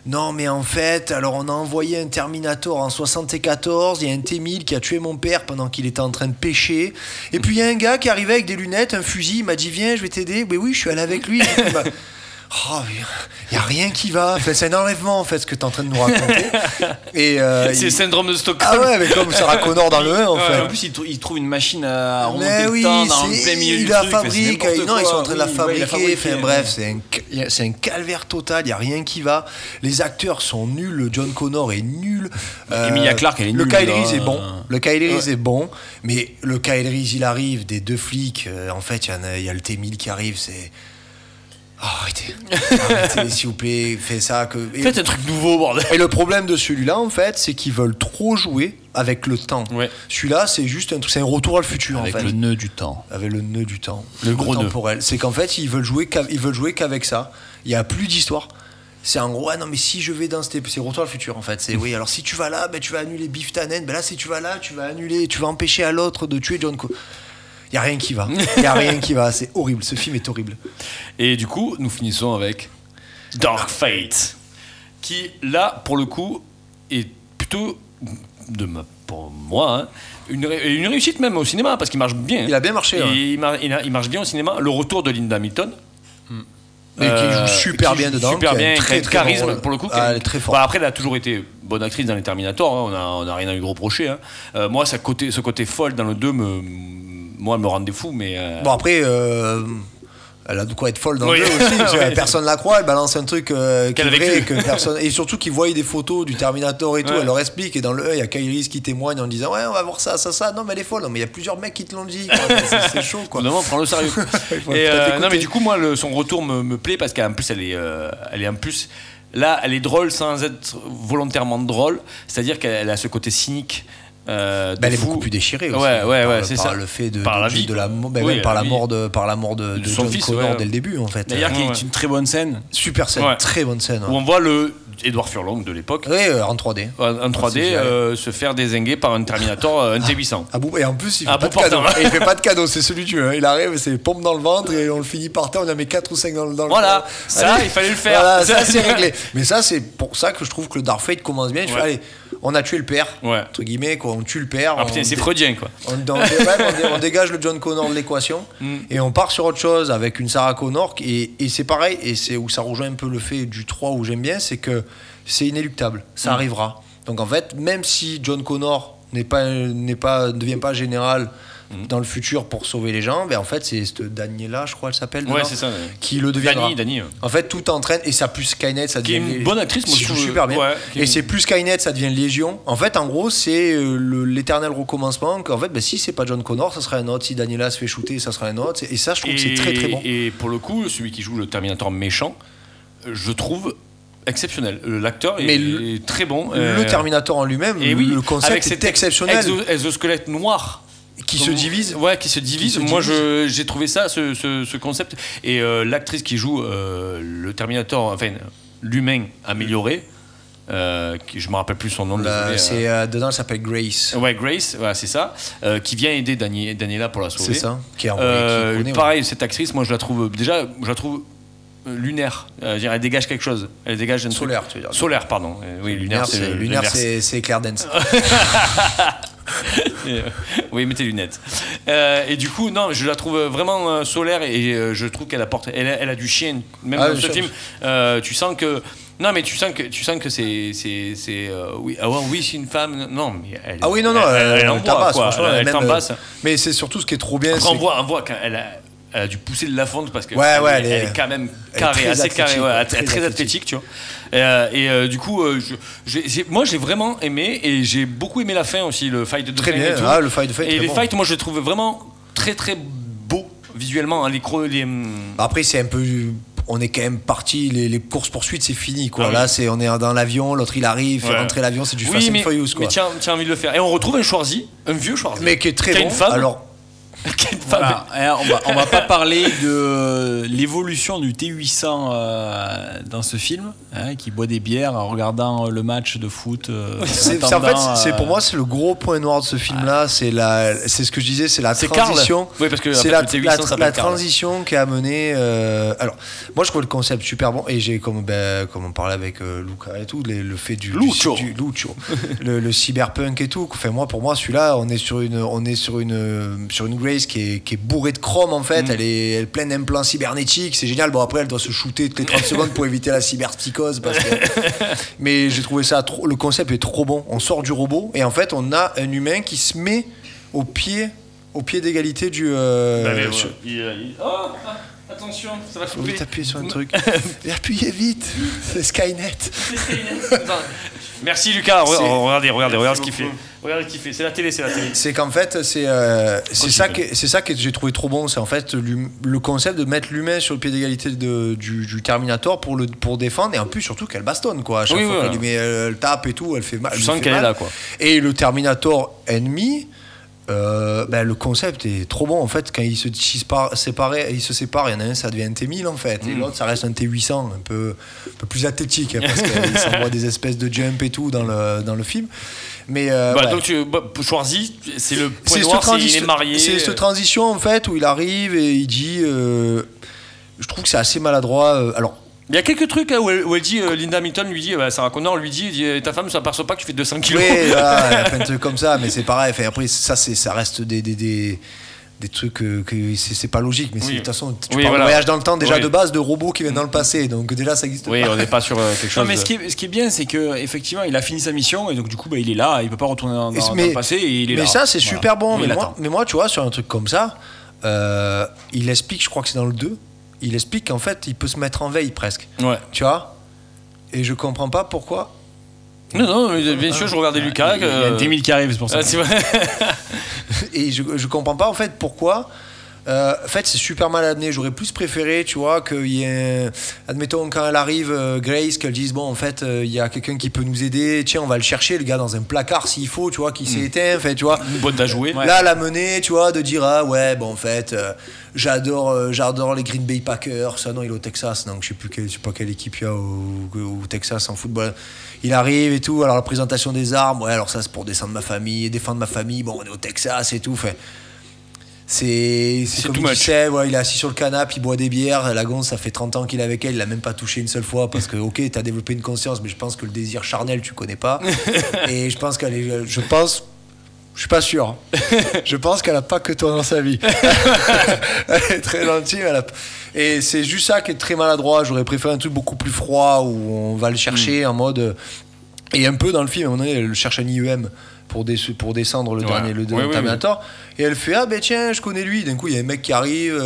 non, mais en fait, alors on a envoyé un Terminator en 74, il y a un T-1000 qui a tué mon père pendant qu'il était en train de pêcher. Et puis il y a un gars qui arrivait avec des lunettes, un fusil, il m'a dit viens, je vais t'aider. Mais oui, je suis allé avec lui. Il n'y a rien qui va. C'est un enlèvement en fait ce que tu es en train de nous raconter. C'est le syndrome de Stockholm. Ah ouais, mais comme Sarah Connor dans le 1 en fait. En plus, il trouve une machine à remonter le temps dans le plein milieu du truc. Il la fabrique. Ils sont en train de la fabriquer. Bref, c'est un calvaire total. Il n'y a rien qui va. Les acteurs sont nuls. Le John Connor est nul. Emilia Clarke, elle est nulle. Le Kyle Reese est bon. Le Kyle Reese est bon. Mais le Kyle Reese, il arrive des deux flics. En fait, il y a le T-1000 qui arrive. Arrêtez, s'il vous plaît, faites ça. Faites un truc nouveau, bordel. Et le problème de celui-là, en fait, c'est qu'ils veulent trop jouer avec le temps. Ouais. Celui-là, c'est juste c'est un retour à le futur, avec en fait. Le nœud du temps. Avec le nœud du temps. Le gros nœud. Temporel. C'est qu'en fait, ils veulent jouer qu'avec ça. Il n'y a plus d'histoire. C'est en gros, non, mais si je vais dans c'est retour à le futur, en fait. C'est oui, alors si tu vas là, ben, tu vas annuler Biff Tannen. Ben là, si tu vas là, tu vas annuler, tu vas empêcher à l'autre de tuer John Connor. Il n'y a rien qui va. Il n'y a rien qui va. C'est horrible. Ce film est horrible. Et du coup, nous finissons avec Dark Fate, qui, là, pour le coup, est plutôt, pour moi, hein, une réussite même au cinéma, parce qu'il marche bien. Il a bien marché. Il marche bien au cinéma. Le retour de Linda Hamilton. Et qui joue super bien dedans. Super bien, très charisme bon, pour le coup. Elle est très forte. Bah, après, elle a toujours été bonne actrice dans les Terminator. Hein, on n'a rien à lui reprocher. Hein. Moi, ce côté folle dans le 2 moi, elle me rendait fou, mais... Bon, après, elle a de quoi être folle dans le jeu aussi. Ouais. Personne la croit, elle balance un truc qui est vrai, que personne... Et surtout qu'ils voient des photos du Terminator et tout, elle leur explique. Et dans le 1, il y a Kyle Reese qui témoigne en disant « Ouais, on va voir ça. Non, mais elle est folle. Non, mais il y a plusieurs mecs qui te l'ont dit. C'est chaud, quoi. Non, prends-le sérieux. Non, mais du coup, moi, son retour me plaît parce qu'en plus, elle est en plus... Là, elle est drôle sans être volontairement drôle. C'est-à-dire qu'elle a ce côté cynique. Elle est beaucoup plus déchirée aussi. Ouais, c'est ça. Le fait de par la vie, par la mort de son John Connor dès le début, en fait. D'ailleurs, qui est une très bonne scène. Super scène, très bonne scène. Où on voit le Edward Furlong de l'époque. Oui, en 3D. En 3D, se faire dézinguer par un Terminator, un T800. Et en plus, il fait pas de cadeau. Il fait pas de cadeau, c'est celui du jeu. Il arrive, c'est pompe dans le ventre et on le finit par terre. On en met 4 ou 5 dans le ventre. Voilà, ça, il fallait le faire. Voilà, ça, c'est réglé. Mais ça, c'est pour ça que je trouve que le Dark Fate commence bien. Allez, on a tué le père, entre guillemets, quoi. On tue le père. Ah putain, c'est freudien, quoi. On dégage le John Connor de l'équation et on part sur autre chose avec une Sarah Connor. Et c'est pareil, et c'est où ça rejoint un peu le fait du 3 où j'aime bien, c'est que c'est inéluctable, ça arrivera. Donc en fait, même si John Connor ne devient pas général dans le futur pour sauver les gens, en fait c'est cette Daniela, je crois elle s'appelle, ouais, c'est ça, qui le deviendra. Dani. En fait tout entraîne, et ça plus Skynet, ça devient... Qui est une bonne actrice, moi je trouve super bien. Ouais, et c'est plus Skynet, ça devient Légion. En fait en gros c'est l'éternel recommencement, qu'en fait si c'est pas John Connor, ça sera un autre, si Daniela se fait shooter, ça sera un autre, et ça je trouve que c'est très très bon. Et pour le coup, celui qui joue le Terminator méchant, je trouve exceptionnel. L'acteur est très bon. Le Terminator en lui-même, le concept est exceptionnel. Exosquelette noir. Qui se divise. Ouais, qui se divise. Moi, j'ai trouvé ça, ce concept. Et l'actrice qui joue le Terminator, enfin, l'humain amélioré, je me rappelle plus son nom. Dedans, elle s'appelle Grace. Ouais, Grace, c'est ça. Qui vient aider Daniela pour la sauver. C'est ça. Qui pareil, cette actrice, moi, je la trouve lunaire, elle dégage quelque chose. Elle dégage un solaire, truc. tu veux dire. Solaire, pardon. Oui, lunaire, c'est Claire Dance. Oui, mettez lunettes. Et du coup, non, je la trouve vraiment solaire et je trouve qu'elle apporte. Elle a du chien, même dans ce film. Tu sens que. Non, mais tu sens que c'est oui, c'est une femme. Non, mais elle. Ah oui, non, elle envoie, quoi. Elle t'embasse. Mais c'est surtout ce qui est trop bien. On voit qu'elle a dû pousser de la fonte parce que elle est quand même carrée, assez carrée, très athlétique, tu vois. Et du coup, moi j'ai vraiment aimé, et j'ai beaucoup aimé la fin aussi, le fight de très bien. Et tout. Le fight de fin. Et les fights, moi je les trouve vraiment très très beaux visuellement. Après, c'est un peu. On est quand même parti, les courses poursuites c'est fini quoi. Là on est dans l'avion, l'autre il arrive, fait rentrer l'avion, c'est du Fast and Furious quoi. Mais tiens envie de le faire. Et on retrouve un vieux Schwarzy, mais qui est très bon. Une femme. Alors voilà. On va pas parler de l'évolution du T800 dans ce film, qui boit des bières en regardant le match de foot. C'est pour moi c'est le gros point noir de ce film-là. C'est ce que je disais, c'est la transition. Oui, parce que c'est la transition qui a amené. Alors, moi je trouve le concept super bon, et j'ai comme on parlait avec Luca et tout, le fait du Lucho, le cyberpunk et tout. Enfin pour moi celui-là, on est sur une Grace qui est bourrée de chrome en fait. Elle est pleine d'implants cybernétiques, c'est génial. Bon après elle doit se shooter toutes les 30 secondes pour éviter la cyberpsychose mais j'ai trouvé ça le concept est trop bon. On sort du robot et en fait on a un humain qui se met au pied d'égalité du Attention, ça va Faut couper. vite appuyer sur un truc. Et appuyez vite. C'est Skynet. Merci Lucas. Regardez ce qu'il fait. Regardez ce qu'il fait. C'est la télé. C'est qu'en fait, c'est ça que j'ai trouvé trop bon. C'est en fait le concept de mettre l'humain sur le pied d'égalité du Terminator pour défendre, et en plus surtout qu'elle bastonne quoi. À chaque fois qu'elle lui met, elle tape et tout, elle fait mal. Je sens qu'elle est là quoi. Et le Terminator ennemi. Le concept est trop bon en fait. Quand ils se séparent, il y en a un ça devient un T1000 en fait, et l'autre ça reste un T800 un peu plus athlétique hein, parce qu'ils s'envoient des espèces de jump et tout dans le film. Mais donc Schwarzy, c'est le point noir, c'est il est marié. C'est cette transition en fait où il arrive et il dit je trouve que c'est assez maladroit. Alors il y a quelques trucs où elle dit, Linda Hamilton lui dit, Sarah Connor lui dit ta femme ne s'aperçoit pas que tu fais 200 kilos. Oui, voilà, il y a plein de trucs comme ça, mais c'est pareil. Enfin, après, ça reste des trucs que c'est pas logique, mais de toute façon, tu parles de voyage dans le temps déjà de base de robots qui viennent dans le passé, donc déjà ça existe. Oui, on n'est pas sur quelque chose. Non, mais ce qui est bien, c'est que effectivement, il a fini sa mission et donc du coup, il est là, il peut pas retourner dans le passé et il est là. Mais ça, c'est super bon. Mais moi, tu vois, sur un truc comme ça, il explique, je crois que c'est dans le 2. Il explique qu'en fait, il peut se mettre en veille presque. Ouais. Tu vois ? Et je comprends pas pourquoi. Non, bien sûr, je regardais Lucas. Il y a un T1000 qui arrive, c'est pour ça. C'est vrai. Et je comprends pas en fait pourquoi. En fait, c'est super mal amené. J'aurais plus préféré, tu vois, qu'il y ait. Admettons, quand elle arrive, Grace, qu'elle dise bon, en fait, il y a quelqu'un qui peut nous aider. Tiens, on va le chercher, le gars, dans un placard s'il faut, tu vois, qui s'est éteint. En fait, tu vois. Une boîte à jouer. Là, la mener, tu vois, de dire ah ouais, bon, en fait, j'adore les Green Bay Packers. Ça, non, il est au Texas. Donc, je sais pas quelle équipe il y a au Texas en football. Il arrive et tout. Alors, la présentation des armes, ouais, alors ça, c'est pour défendre ma famille. Bon, on est au Texas et tout. Fait. C'est comme tu sais, il est assis sur le canapé, il boit des bières, la gonze ça fait 30 ans qu'il est avec elle, il l'a même pas touché une seule fois parce que ok, t'as développé une conscience, mais je pense que le désir charnel tu connais pas. Et je pense je suis pas sûr. Je pense qu'elle a pas que toi dans sa vie. Elle est très gentille, et c'est juste ça qui est très maladroit. J'aurais préféré un truc beaucoup plus froid où on va le chercher en mode, et un peu dans le film à un moment donné elle cherche un IEM pour descendre le dernier Terminator. Et elle fait tiens, je connais lui. D'un coup il y a un mec qui arrive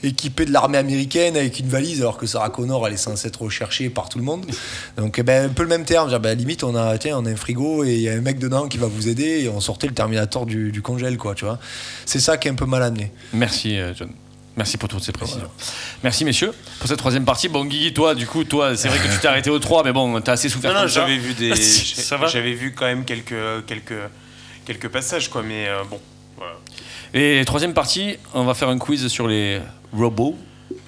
équipé de l'armée américaine avec une valise, alors que Sarah Connor elle est censée être recherchée par tout le monde. Donc un peu le même terme, limite on a un frigo et il y a un mec dedans qui va vous aider, et on sortait le Terminator du congèle quoi, tu vois. C'est ça qui est un peu mal amené. Merci John. Merci pour toutes ces précisions. Merci messieurs pour cette troisième partie. Bon Guigui, toi c'est vrai que tu t'es arrêté au 3, mais bon, t'as assez souffert. Non, j'avais vu j'avais vu quand même quelques passages quoi, mais bon. Voilà. Et troisième partie, on va faire un quiz sur les robots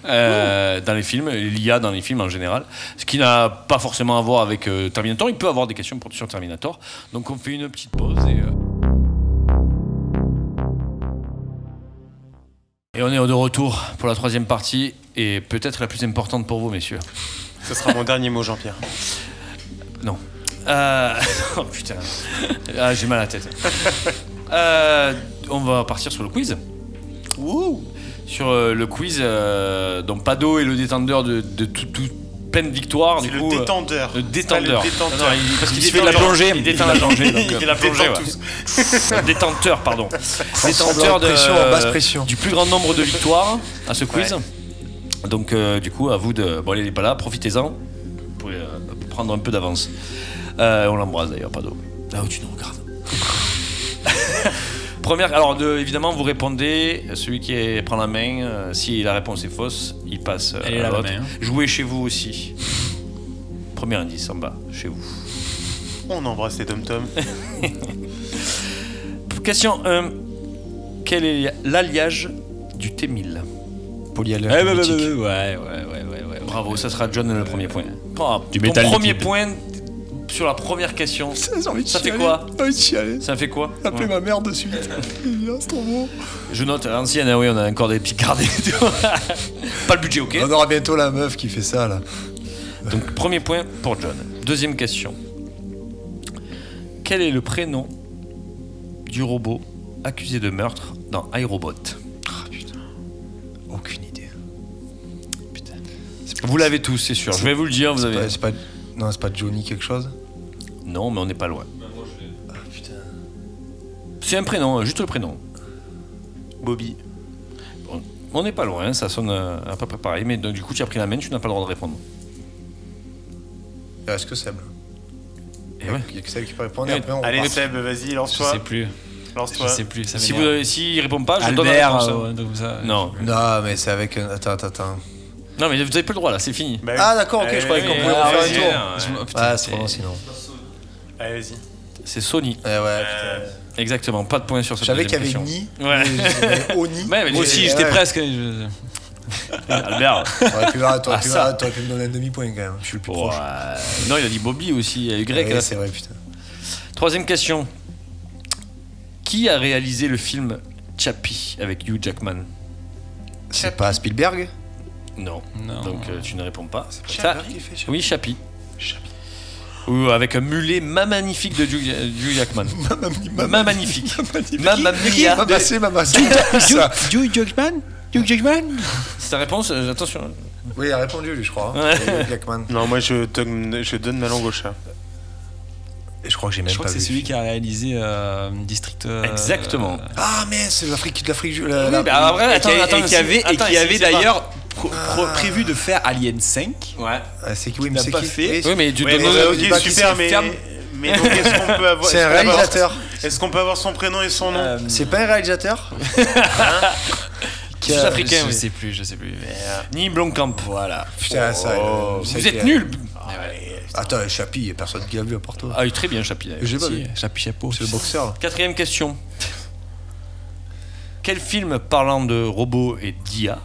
dans les films, l'IA dans les films en général, ce qui n'a pas forcément à voir avec Terminator. Il peut avoir des questions sur Terminator. Donc on fait une petite pause et on est de retour pour la troisième partie, et peut-être la plus importante pour vous, messieurs. Ce sera mon dernier mot, Jean-Pierre. Non. Oh putain. J'ai mal à la tête. On va partir sur le quiz. Wouh. Sur le quiz, donc Pado est le détendeur de tout pleine victoire. Le détendeur. Le détendeur. Parce qu'il fait de la plongée. Il détend la plongée. Il fait la plongée, ouais. Détenteur, pardon. Détenteur basse pression. du plus grand nombre de victoires à ce quiz. Ouais. Donc, du coup, à vous de. Bon, il n'est pas là, profitez-en pour prendre un peu d'avance. On l'embrasse d'ailleurs, Pado. Là où tu nous regardes. Première, alors évidemment vous répondez, celui qui prend la main, si la réponse est fausse, il passe à l'autre. Jouez chez vous aussi. Premier indice en bas, chez vous. On embrasse les tom-toms. Question 1. Quel est l'alliage du T1000? Polyalliage. Ouais. Bravo, ça sera John le premier point. Du ton métal premier liquide. Point sur la première question. Ça fait quoi? Ça fait quoi? Appelez ma mère de suite. C'est trop beau. Je note, à l'ancienne, oui, on a encore des petits gardés. Pas le budget, ok? On aura bientôt la meuf qui fait ça, là. Donc, premier point pour John. Deuxième question. Quel est le prénom du robot accusé de meurtre dans iRobot? Ah, putain. Aucune idée. Putain. Vous l'avez tous, c'est sûr. Je vais vous le dire. Non, c'est pas Johnny quelque chose? Non, mais on n'est pas loin. Ah, putain. C'est un prénom, juste le prénom. Bobby. Bon, On n'est pas loin, ça sonne à peu près pareil, mais donc, du coup tu as pris la main, tu n'as pas le droit de répondre. Il reste que Seb. Et ouais. Il y a que Seb qui peut répondre. Et après, allez Seb, vas-y, lance-toi. Je sais plus. Lance-toi. Je sais plus. Ça s'il répond pas, je Albert, donne la réponse. comme ça. Non. Non, mais c'est avec. Attends. Non, mais vous avez plus le droit là, c'est fini. Bah, ah, d'accord, ok, je croyais qu'on pouvait faire un tour. Ah, c'est vraiment sinon. Allez, vas-y. C'est Sony. Ouais, putain. Exactement, pas de point sur cette deuxième question. Je savais qu'il y avait Ni. Ouais. Oni. Ouais, moi aussi, j'étais presque. Albert. T'aurais pu me donner un demi-point quand même. Je suis le plus proche. Non, il a dit Bobby aussi. Il y a eu Greg. Ouais, c'est vrai, putain. Troisième question. Qui a réalisé le film Chappie avec Hugh Jackman? C'est pas Spielberg? Non. Donc tu ne réponds pas. C'est pas Spielberg qui fait Chappie? Oui, Chappie. Ou avec un mulet magnifique de Hugh Jackman. Magnifique. Hugh Jackman. C'est ta réponse? Attention. Oui, il a répondu lui, je crois. Hugh Jackman. Non, moi je donne ma langue au chat. Et je crois que j'ai même je crois pas que c'est celui qui a réalisé District. Exactement. Ah mais c'est l'Afrique. Oui, bah après, et qui avait d'ailleurs prévu de faire Alien 5. Ouais. C'est qui? Oui, mais c'est pas qui fait. Oui, mais ok, super, mais donc est-ce qu'on peut avoir. C'est un réalisateur. Est-ce qu'on peut avoir son prénom et son nom? C'est pas un réalisateur? Sud-africain, je sais plus. Ni Blomkamp. Voilà. Putain, ça. Vous êtes nuls. Attends, Chappie, il n'y a personne qui l'a vu à part toi. Ah, il est très bien, Chappie. J'ai pas vu. Chappie chapeau. C'est le boxeur. Quatrième question. Quel film parlant de robots et d'IA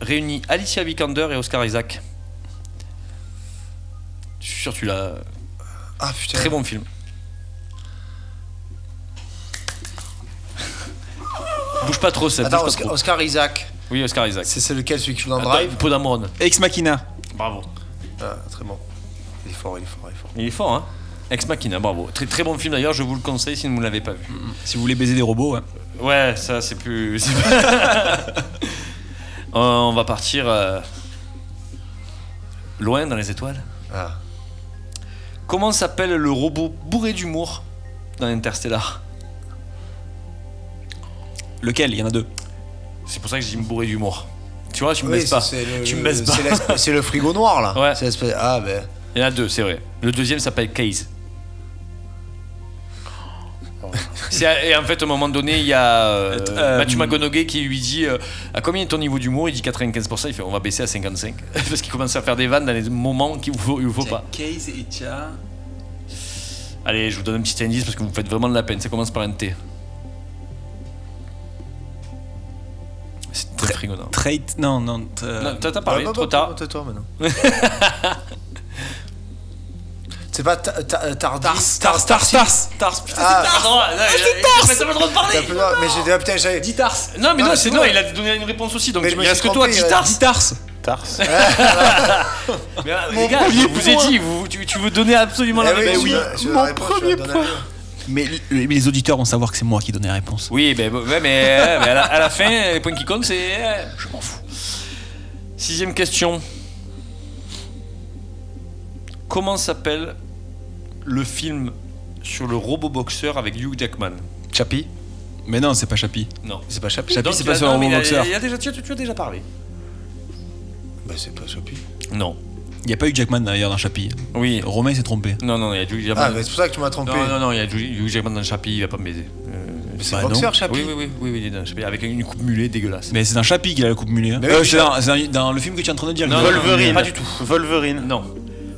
réunit Alicia Vikander et Oscar Isaac? Je suis sûr que tu l'as. Ah putain. Très bon film. Bouge pas trop, ça. Attends, Oscar Isaac. Oui, Oscar Isaac. C'est lequel, celui qui joue dans Drive? Podamon. Ex Machina. Bravo. Ah, très bon. Il est fort. Il est fort, hein. Ex Machina, bravo. Très très bon film d'ailleurs, je vous le conseille si vous ne l'avez pas vu. Si vous voulez baiser des robots, ouais, ça c'est plus. On va partir loin dans les étoiles. Ah. Comment s'appelle le robot bourré d'humour dans Interstellar? Lequel? Il y en a deux. C'est pour ça que je dis bourré d'humour. Tu vois, tu me baisses pas. Tu me baisses pas. C'est le frigo noir là. Ouais. Ah ben. Il y en a deux, c'est vrai. Le deuxième s'appelle Case. Et en fait, à un moment donné, il y a Matthew McConaughey qui lui dit à combien est ton niveau d'humour? Il dit 95%. Il fait on va baisser à 55 parce qu'il commence à faire des vannes dans les moments qu'il ne faut pas. Case et Tia. Allez, je vous donne un petit indice parce que vous me faites vraiment de la peine. Ça commence par un T. C'est très frigo, non? Trait. Non. T'as parlé, trop tard. Tais-toi maintenant. C'est pas Tars. Tars. Putain, c'est Tars. Mais t'as pas le droit de parler. Mais j'ai déjà putain, j'avais dit Tars. Non, mais non, c'est non, il a donné une réponse aussi. Donc il reste que toi, dis Tars. Dis Tars. Mais les gars, je vous ai dit, tu veux donner absolument la réponse. Oui, mon premier point. Mais les auditeurs vont savoir que c'est moi qui donnais la réponse. Oui, mais à la fin, les points qui comptent, c'est. Je m'en fous. Sixième question. Comment s'appelle le film sur le robot boxeur avec Hugh Jackman? Chappie? Mais non, c'est pas Chappie. Non, c'est pas Chappie. Chappie, c'est pas sur le robot boxeur. Tu as déjà parlé. Bah, c'est pas Chappie. Non. Il n'y a pas Hugh Jackman d'ailleurs dans Chappie. Oui. Romain s'est trompé. Non, il y a Hugh Jackman. Ah, mais c'est pour ça que tu m'as trompé. Non, il y a Hugh Jackman dans Chappie, il va pas me baiser. C'est boxeur, Chappie? Oui, il est dans Chappie, avec une coupe mulet dégueulasse. Mais c'est dans Chappie qu'il a la coupe mulet. C'est dans le film que tu es en train de dire. Non, Wolverine. Pas du tout. Wolverine. Non.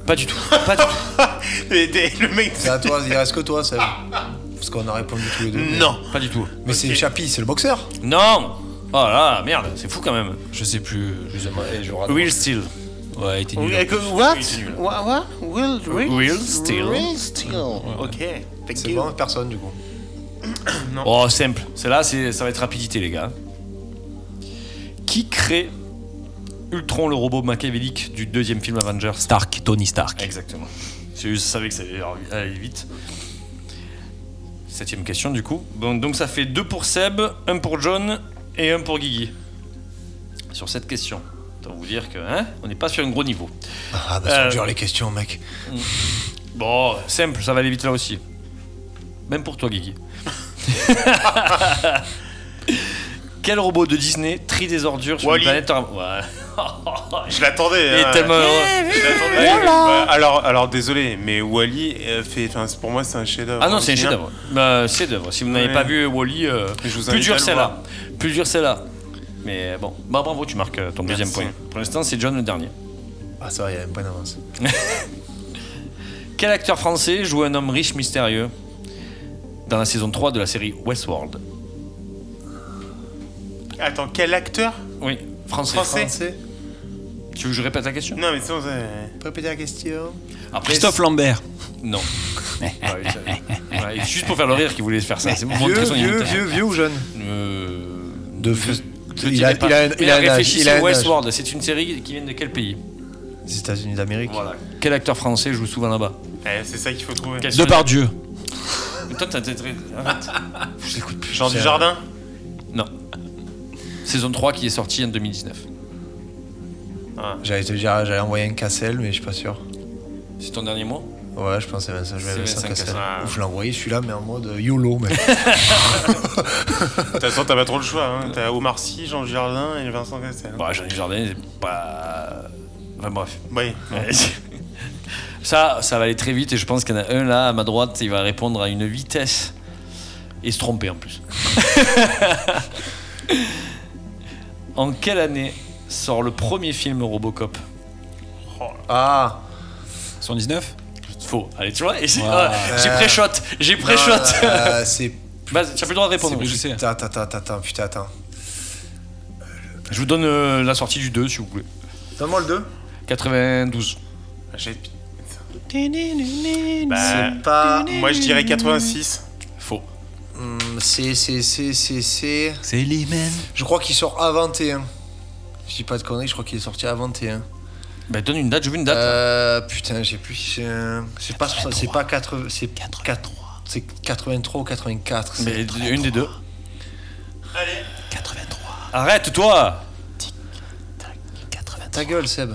Pas du tout. Le mec. C'est à toi, il reste que toi, Seb. Parce qu'on a répondu tous les deux. Non. Pas du tout. Mais c'est Chappie, c'est le boxeur? Non. Oh là, merde, c'est fou quand même. Je sais plus. Will Steele. Ouais, il était nul. What? Will Steele. Ok. C'est bon, personne du coup. Non. Oh, simple. Celle-là, ça va être rapidité, les gars. Qui crée Ultron, le robot machiavélique du deuxième film Avengers? Tony Stark. Exactement. Je savais que ça allait aller vite. Septième question, du coup. Bon, donc ça fait 2 pour Seb, 1 pour John et 1 pour Guigui. Sur cette question. Autant vous dire que, on n'est pas sur un gros niveau. Ah, bah, c'est dur les questions, mec. Bon, simple, ça va aller vite là aussi. Même pour toi, Guigui. Quel robot de Disney trie des ordures sur Wall-E. une planète Je l'attendais. Il est tellement heureux. Je l'attendais. Alors désolé, mais Wall-E pour moi c'est un chef-d'œuvre. Ah non, c'est un chef-d'œuvre. Chef-d'œuvre. Si vous n'avez pas vu Wall-E, plus dur celle-là. Plus dur celle-là. Mais bon, bravo, tu marques ton deuxième point. Pour l'instant, c'est John le dernier. Ah ça va, il y a un point d'avance. Quel acteur français joue un homme riche mystérieux dans la saison 3 de la série Westworld? Attends, quel acteur? Oui, français. Tu veux que je répète la question? Non, mais c'est Répétez la question. Après, Christophe Lambert. Non. Juste pour faire le rire qu'il voulait faire ça. C'est Vieux ou jeune? Il a réfléchi sur Westworld. C'est une série qui vient de quel pays? Les États-Unis d'Amérique. Voilà. Quel acteur français joue souvent là-bas? C'est ça qu'il faut trouver. Depardieu. Toi, t'as arrête. Jean Dujardin? Non. Saison 3 qui est sortie en 2019. J'allais envoyer un Cassel, mais je suis pas sûr. C'est ton dernier mot? Ouais, je pensais Vincent Cassel. Ouf, je l'ai envoyé celui-là, mais en mode YOLO. Mais... De toute façon, t'as pas trop le choix. Hein. T'as Omar Sy, Jean Dujardin et Vincent Cassel. Bah, Jean Dujardin, c'est pas. Enfin, bref. Oui. Ça va aller très vite et je pense qu'il y en a un là à ma droite, il va répondre à une vitesse et se tromper en plus. En quelle année sort le premier film Robocop? 119? Faux. Allez, tu vois, j'ai pré-shot. C'est. Bah, tu as plus le droit de répondre. Je sais. Attends. Je vous donne la sortie du 2 si vous voulez. Donne-moi le 2. 92. C'est pas. Moi je dirais 86. Faux. C'est Lee-Man. Je crois qu'il sort à 21. Je dis pas de conneries, je crois qu'il est sorti à 21. Bah donne une date, je veux une date. Putain, j'ai plus. C'est pas 80. C'est 83. C'est 83 ou 84. Mais une des deux. Allez. 83. Arrête toi. Ta gueule, Seb.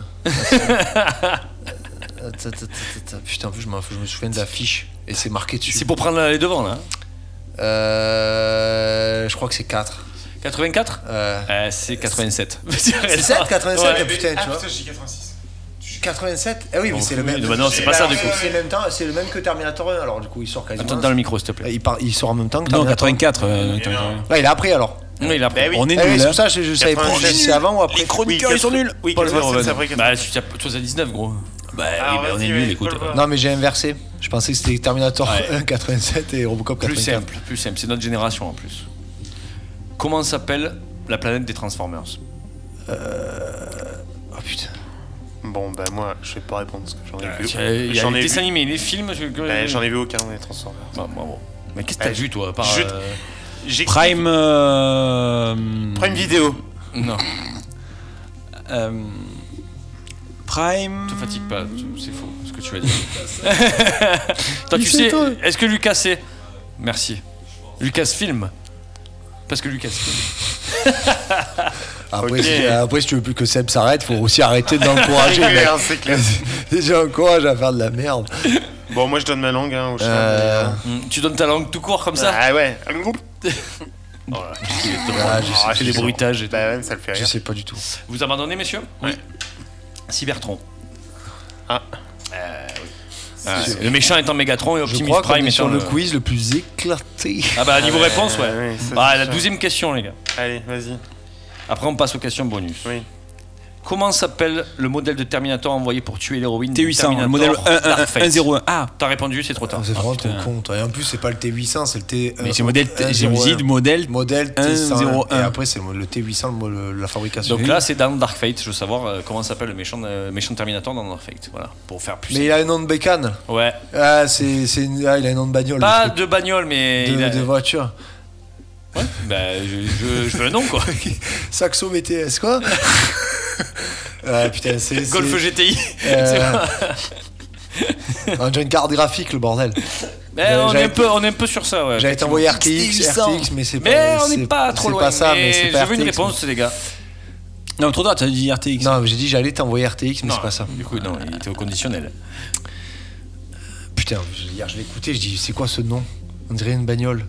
Putain, en plus, je me souviens de l'affiche et c'est marqué dessus. C'est pour prendre les devants là. Je crois que c'est 4. 84 c'est 87. C'est 7 87 ouais. Putain, tu vois. Putain, j'ai 86. 87 Eh oui, mais c'est le même. Bah non, c'est pas ça du coup. C'est le même que Terminator 1, alors du coup il sort quasiment. Attends dans le micro s'il te plaît. Il sort en même temps que Terminator 1. Non, 84. Là, il a appris alors. Oui, il a appris. On est nuls. C'est pour ça que je savais pas si c'est avant ou après. Les chroniqueurs, ils sont nuls. Oui, Paul Verhoeven. après. Bah, toi, c'est 19, gros. Bah oui, on est nuls, écoute. Non, mais j'ai inversé. Je pensais que c'était Terminator 1 87 et Robocop 84. Plus simple. C'est notre génération en plus. Comment s'appelle la planète des Transformers? Oh putain. Bon, bah moi, je vais pas répondre parce que j'en ai vu. Il y a les dessins animés, les films. J'en ai vu aucun des Transformers. Bravo. Mais qu'est-ce que t'as vu toi par Prime. Prime Vidéo. Non. Prime. Te fatigue pas, c'est faux ce que tu vas dire. Toi, tu sais, est-ce que Lucas sait? Merci. Lucas Film. Parce que Lucas Film. Après, si tu veux plus que Seb s'arrête, faut aussi arrêter de l'encourager. C'est clair. J'encourage à faire de la merde. Bon, moi je donne ma langue au Tu donnes ta langue tout court comme ça? Ah ouais. J'ai fait des bruitages et tout. Bah ouais, ça le fait rire. Je sais pas du tout. Vous abandonnez, messieurs? Oui. Cybertron. Oui. Le méchant étant Megatron et Optimus Je crois Prime qu'on est sur étant le quiz le plus éclaté. Ah bah niveau réponse, ouais. Ça, La 12e question, les gars. Allez, vas-y. Après, on passe aux questions bonus. Oui. Comment s'appelle le modèle de Terminator envoyé pour tuer l'héroïne T800, le modèle 101. Ah, t'as répondu, c'est trop tard. C'est vraiment trop con. Et en plus, c'est pas le T800, c'est le T. Mais c'est le modèle. J'ai dit modèle T101. Et après, c'est le T800, la fabrication. Donc là, c'est dans Dark Fate. Je veux savoir comment s'appelle le méchant Terminator dans Dark Fate. Voilà, pour faire plus. Mais il a un nom de bécane. Ouais. Il a un nom de bagnole. Pas de bagnole, mais. De voiture. Ouais, bah je veux le nom quoi. Saxo BTS quoi. Putain, c'est Golf GTI. On dirait une carte graphique le bordel. Mais on est un peu sur ça ouais. J'avais envoyé RTX, mais c'est pas. Mais on n'est pas trop loin. Pas ça, mais c'est pas je veux une réponse les gars. Non, trop tard, tu as dit RTX. Non, j'ai dit j'allais t'envoyer RTX, mais c'est pas ça. Du coup non, il était au conditionnel. Putain, hier je l'ai écouté, je dis c'est quoi ce nom? On dirait une bagnole.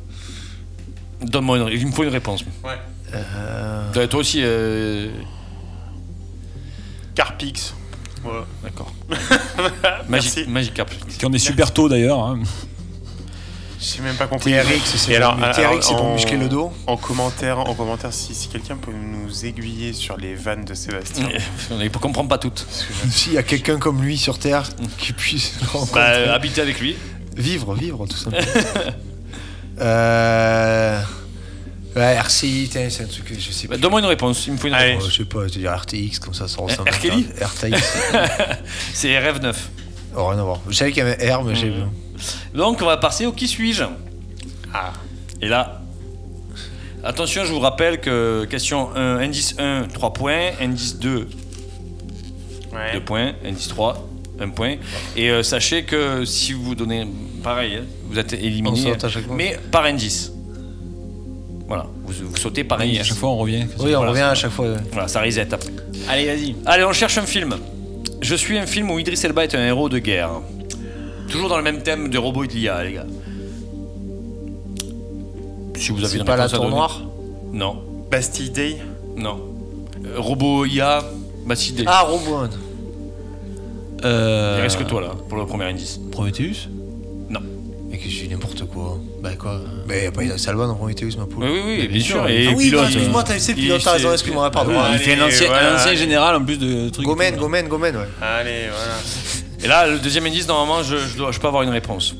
Donne-moi il me faut une réponse. Ouais. Toi aussi. Carpix. Ouais, d'accord. Merci. Magikarp. Qui en est super tôt d'ailleurs. Hein. J'ai même pas compris. TRX, c'est pour muscler le dos. En commentaire, si quelqu'un peut nous aiguiller sur les vannes de Sébastien. On ne comprend pas toutes. S'il y a quelqu'un comme lui sur Terre qui puisse le rencontrer. Habiter avec lui. Vivre, tout simplement. RCI, c'est un truc que je sais pas. Donne-moi une réponse, il me faut une réponse. Je sais pas, je vais dire RTX, comme ça ressemble. RKI RTX. C'est RF9. Oh, rien à voir. Je savais qu'il y avait R, mais j'ai vu. Donc, on va passer au qui suis-je. Et là, attention, je vous rappelle que question 1, indice 1, 3 points, indice 2, 2 points, indice 3, 1 point. Et sachez que si vous donnez pareil, vous êtes éliminé, mais par indice. Voilà, vous sautez par indice. À chaque fois, on revient. Oui, on revient à chaque fois. Voilà, ça reset après. Allez, vas-y. Allez, on cherche un film. Je suis un film où Idris Elba est un héros de guerre. Toujours dans le même thème de robots et de l'IA, les gars. Si vous avez c'est pas la tour noire. Non. Bastille Day. Non. Robot IA, Bastille Day. Ah, Robot. Il reste que toi là, pour le premier indice. Prometheus. Non. Mais que je dis n'importe quoi. Bah quoi. Mais il y a pas Idris Elba dans Prometheus, ma poule. Oui, bien sûr. Et oui, pilote. Excuse-moi, c'est pilote, t'as raison, excuse-moi, pardon. Il fait un ancien général en plus de trucs. Gomen, ouais. Allez, voilà. Et là, le deuxième indice, normalement, je peux avoir une réponse.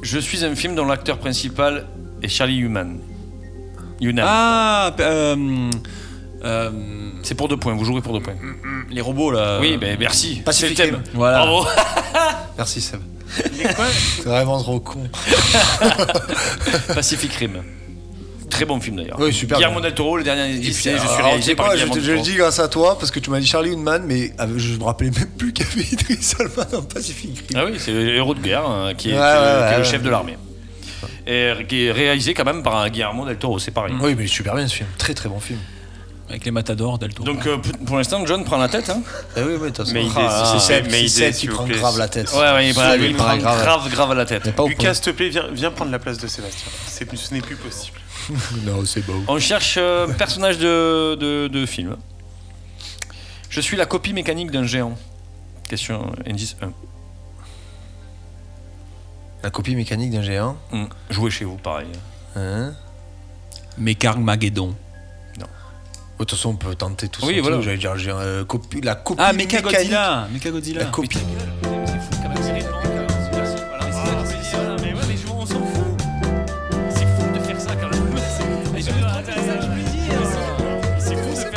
Je suis un film dont l'acteur principal est Charlie Hunnam. C'est pour 2 points, vous jouerez pour 2 points. Les robots là. Oui, ben merci. C'est le thème. Voilà. Bravo. Merci Seb. C'est vraiment trop con. Pacific Rim. Très bon film d'ailleurs. Oui, super. Guillermo del Toro, le dernier diffusé, je suis réalisé par Guillermo del Toro. Je le dis grâce à toi parce que tu m'as dit Charlie Hunnam, mais je me rappelais même plus qu'il y avait Idris Elba dans Pacific Rim. Ah oui, c'est le héros de guerre qui est le chef de l'armée. Et qui est réalisé quand même par Guillermo del Toro, c'est pareil. Oui, mais super bien ce film, très très bon film. Avec les matadors del Toro. Donc pour l'instant, John prend la tête. Hein. Oui, de toute façon. Mais c'est Seb qui prend grave la tête. Ouais, il prend grave la tête. Lucas, s'il te plaît, viens prendre la place de Sébastien. Ce n'est plus possible. Non, c'est beau. On cherche un personnage de film. Je suis la copie mécanique d'un géant. Question indice 1. La copie mécanique d'un géant. Jouez chez vous, pareil. Mecarmageddon. Non. De toute façon, on peut tenter tout ça. Oui, voilà. J'allais dire la copie Mechagodzilla. La copie. C'est fou quand même. Mais on s'en fout. C'est fou de faire ça quand même. C'est fou de faire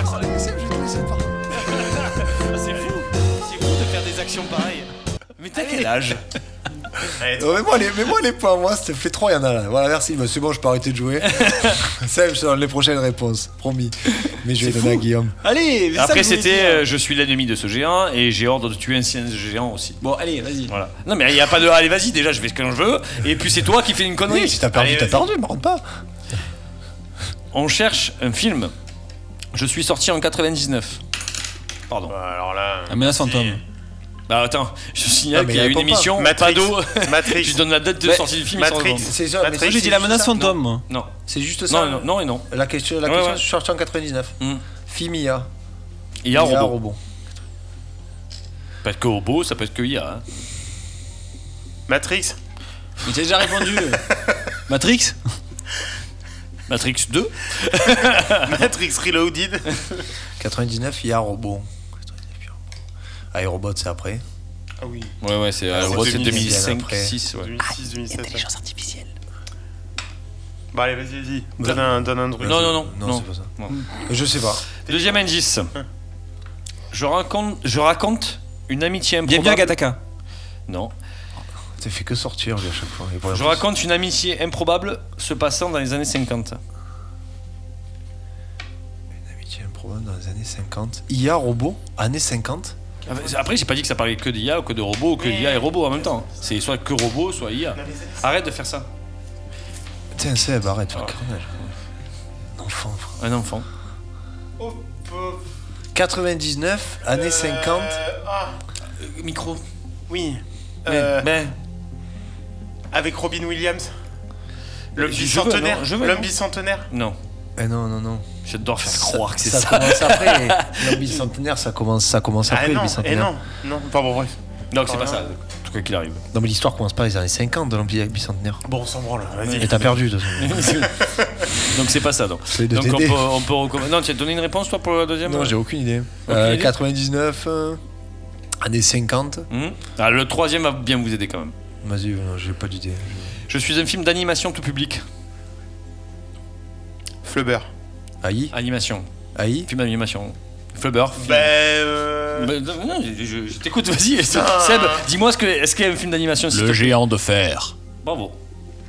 ça. C'est fou de faire des actions pareilles. Mais t'as quel âge? Mets-moi les points, moi, ça fait 3, il y en a là. Voilà, merci. Bah, c'est bon, je peux arrêter de jouer. Ça, je te donne les prochaines réponses, promis. Mais je vais donner à Guillaume. Allez, après, c'était je suis l'ennemi de ce géant et j'ai ordre de tuer un géant aussi. Bon, allez, vas-y. Voilà. Non, mais il n'y a pas de allez, vas-y, déjà, je fais ce que je veux. Et puis, c'est toi qui fais une connerie. Oui, si t'as perdu, t'as perdu, me rends pas. On cherche un film. Je suis sorti en 99. Pardon. Alors là. La menace fantôme. Bah attends, je signale qu'il y a une émission Pado. Matrix. Je donne la date de sortie du film. Matrix. C'est ça. Moi j'ai dit la menace fantôme. Moi. Non. C'est juste ça. Non et non. La question, je suis sorti en 99. Film IA. IA robot. Pas que robot, ça peut être que IA. Hein. Matrix. Mais t'as déjà répondu. Matrix 2. Matrix Reloaded. 99, IA robot. iRobot, c'est après. Ah oui. Ouais, c'est iRobot, c'est 2005, 2006, ouais. 2006, 2007. Intelligence artificielle. Bah allez, vas-y. Donne un truc. Non, c'est pas ça. Non. Je sais pas. Deuxième indice. Je raconte une amitié improbable. Bienvenue à Gataka. Non. T'as fait que sortir lui à chaque fois. Je raconte une amitié improbable se passant dans les années 50. Une amitié improbable dans les années 50. IA robot, années 50. Après, j'ai pas dit que ça parlait que d'IA ou que de robots ou que d'IA et robots en même temps. C'est soit que robot, soit IA. Arrête de faire ça. Tiens, Seb, arrête, fais le carnage. Un enfant. Oh, pauvre. 99, années 50. Micro. Oui. Avec Robin Williams. L'homme bicentenaire. Non. Non. J'adore faire croire que c'est ça. Ça commence après. Le bicentenaire, ça commence après le bicentenaire. Non, pardon, bref. Donc c'est pas ça, en tout cas qu'il arrive. Non, mais l'histoire commence pas les années 50 dans l'empire bicentenaire. Bon, on s'en branle, vas-y. Et t'as perdu, de toute façon. Donc c'est pas ça, donc. Donc on peut recommencer. Non, tu as donné une réponse, toi, pour la deuxième? Non, j'ai aucune idée. 99, années 50. Ah, le troisième va bien vous aider quand même. Vas-y, non, j'ai pas d'idée. Je suis un film d'animation tout public. Flubber. AI. Animation. AI. Film d'animation. Flubber. Non, je t'écoute, vas-y. Seb, dis-moi, est-ce qu'il y a un film d'animation? Le géant de fer. Bravo.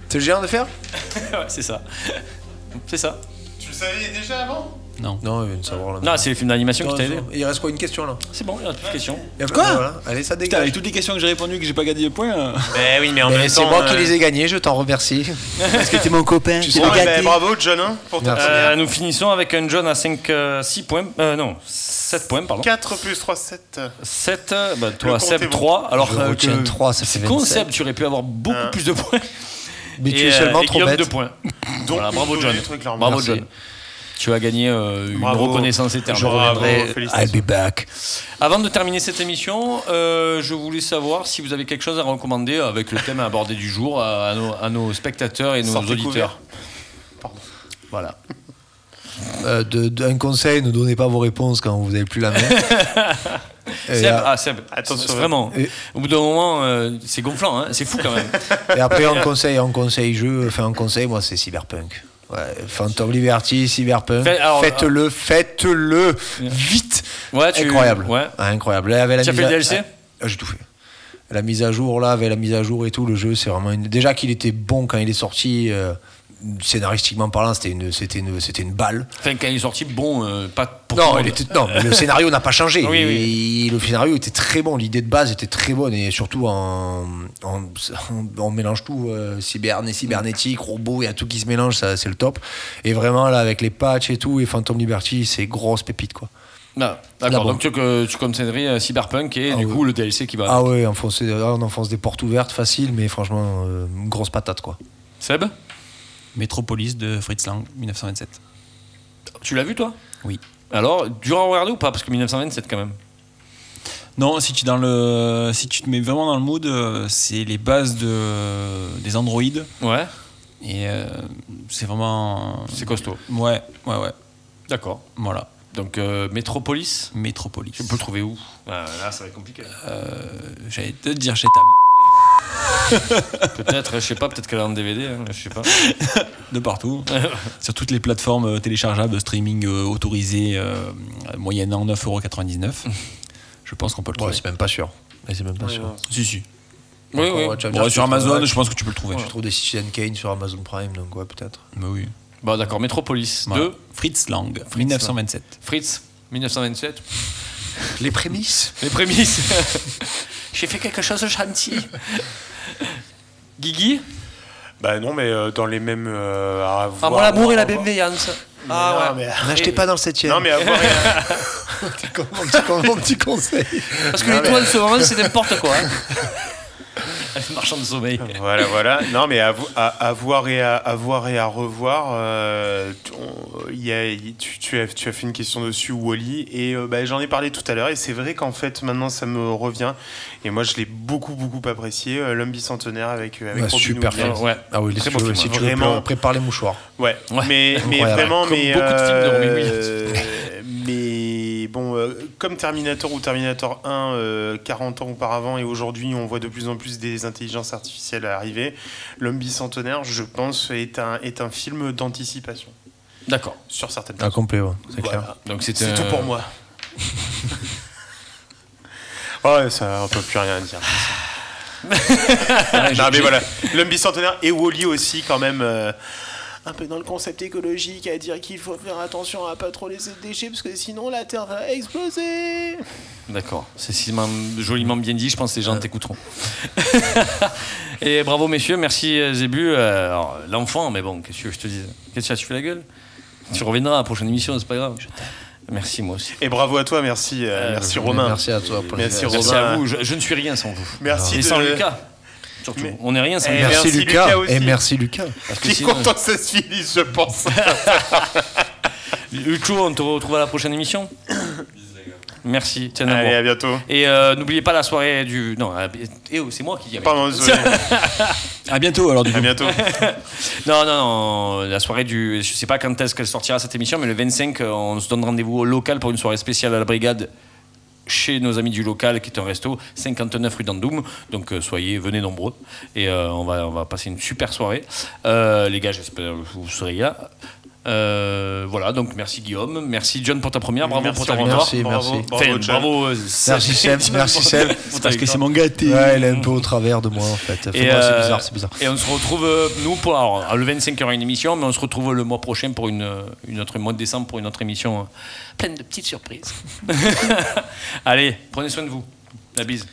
C'est le géant de fer? Ouais, c'est ça. C'est ça. Tu le savais déjà avant? Non. Non, il vient de savoir là. Non, c'est les films d'animation qui t'a aidé. Il reste quoi, une question là? C'est bon, il reste plus de questions. Quoi? Voilà. Allez, ça dégage. Avec toutes les questions que j'ai répondues que j'ai pas gagné de points. Oui, mais en même temps. C'est moi qui les ai gagnés, je t'en remercie. Parce que t'es mon copain. Tu sais bravo, John, pour ta première. Nous finissons avec un John à 6 points. Non, 7 points, pardon. 4 plus 3, 7. 7, toi, Seb, 3. Alors que 3, ça fait 27. C'est con, Seb, tu aurais pu avoir beaucoup plus de points. Mais tu es seulement trop bête. 2 points. Donc, voilà, bravo, John. Bravo, John. Tu as gagné une reconnaissance éternelle. Je reviendrai. I'll be back. Avant de terminer cette émission, je voulais savoir si vous avez quelque chose à recommander avec le thème abordé du jour à nos spectateurs et nos auditeurs. Pardon. Voilà. Un conseil, ne donnez pas vos réponses quand vous n'avez plus la main. Seb, attention, vraiment. Au bout d'un moment, c'est gonflant, hein, c'est fou quand même. Et après, en conseil jeu, enfin en conseil, moi c'est Cyberpunk. Ouais, Phantom Liberty, Cyberpunk. Faites-le vite. Ouais, incroyable. Ouais. Incroyable. Tu as fait le DLC? J'ai tout fait. La mise à jour là, avec la mise à jour et tout, le jeu, c'est vraiment déjà qu'il était bon quand il est sorti. Scénaristiquement parlant, c'était une balle. Enfin, quand il est sorti, bon, pas pour non, mais le scénario n'a pas changé. Oui. Le scénario était très bon, l'idée de base était très bonne et surtout on mélange tout, cybernétique, robot, il y a tout qui se mélange, ça c'est le top. Et vraiment là avec les patchs et tout et Phantom Liberty, c'est grosse pépite quoi. Ah, d'accord, donc tu conseillerais Cyberpunk et du coup le DLC qui va. Ah ouais, on enfonce des portes ouvertes facile, mais franchement, grosse patate quoi. Seb? Métropolis de Fritz Lang, 1927. Tu l'as vu toi? Oui. Alors, dur à regarder ou pas? Parce que 1927 quand même. Non, si tu te mets vraiment dans le mood, c'est les bases des androïdes. Ouais. Et c'est vraiment... C'est costaud. Ouais. D'accord. Voilà. Donc Métropolis. Métropolis. Tu peux le trouver où? Là, ça va être compliqué. J'allais te dire chez ta mère. Peut-être, je sais pas, peut-être qu'elle a un DVD, hein, je sais pas. De partout. Sur toutes les plateformes téléchargeables, streaming autorisé, moyennant 9,99€. Je pense qu'on peut le trouver. C'est même pas sûr. C'est même pas sûr. Si. Oui. Bon, sur Amazon, je pense que tu peux le trouver. Tu trouves des Citizen Kane sur Amazon Prime, donc ouais, peut-être. Mais oui. Bon, d'accord, Métropolis 2. Fritz Lang, 1927. Fritz, 1927. Les prémices. J'ai fait quelque chose de gentil. Guigui? Bah non, mais dans les mêmes. Mon amour et la bienveillance. N'achetez pas dans le 7ème. Non, mais avoir. mon petit conseil. Parce que l'étoile, ce moment, c'est n'importe quoi. Hein. Marchand de sommeil. Voilà. Non, mais à voir et à revoir. Tu as fait une question dessus, Wall-E, et j'en ai parlé tout à l'heure. Et c'est vrai qu'en fait, maintenant, ça me revient. Et moi, je l'ai beaucoup apprécié. L'homme bicentenaire avec Robin super film. Ouais. Ah oui, très beau film. Si tu vraiment prépare les mouchoirs. Ouais. Mais vraiment, comme beaucoup de films de Romain Williams. Mais bon, comme Terminator ou Terminator 1, 40 ans auparavant, et aujourd'hui, on voit de plus en plus des intelligences artificielles arriver. L'homme bicentenaire, je pense, est un film d'anticipation. D'accord. Sur certaines choses. Complet, ouais, c'est clair. Donc c'est tout pour moi. Ouais, ça, on peut plus rien dire. Mais voilà, l'homme bicentenaire et Wall-E aussi, quand même. Un peu dans le concept écologique, à dire qu'il faut faire attention à pas trop laisser de déchets parce que sinon la Terre va exploser. D'accord, c'est joliment bien dit, je pense que les gens t'écouteront. Et bravo messieurs, merci Zébu. Alors, l'enfant, mais bon, qu'est-ce que je te dis? Qu'est-ce que tu fais la gueule? Tu reviendras à la prochaine émission, c'est pas grave. Merci, moi aussi. Et bravo à toi, merci Romain. Merci à toi. Merci à vous, je ne suis rien sans vous. Merci. Et sans Lucas. Surtout. On n'est rien sans Merci Lucas. Et merci Lucas. Qui est content que ça se finisse, je pense. Lucho, on te retrouve à la prochaine émission. Merci. Tiens, allez, à bientôt. Et n'oubliez pas la soirée du. Non, c'est moi qui dis. Pardon, désolé. À bientôt alors. À bientôt. Non. La soirée du. Je sais pas quand est-ce qu'elle sortira cette émission, mais le 25, on se donne rendez-vous au local pour une soirée spéciale à la brigade. Chez nos amis du local, qui est un resto 59 rue d'Andoum. Donc venez nombreux et on va passer une super soirée. Les gars, j'espère que vous serez là. Voilà, donc merci Guillaume, merci John pour ta première, bravo pour ta victoire. Bravo Seb. Parce que c'est mon gâté. Ouais, il est un peu au travers de moi en fait. C'est bizarre. Et on se retrouve nous pour le 25 il y aura une émission, mais on se retrouve le mois prochain pour une autre mois de décembre pour une autre émission pleine de petites surprises. Allez, prenez soin de vous. La bise.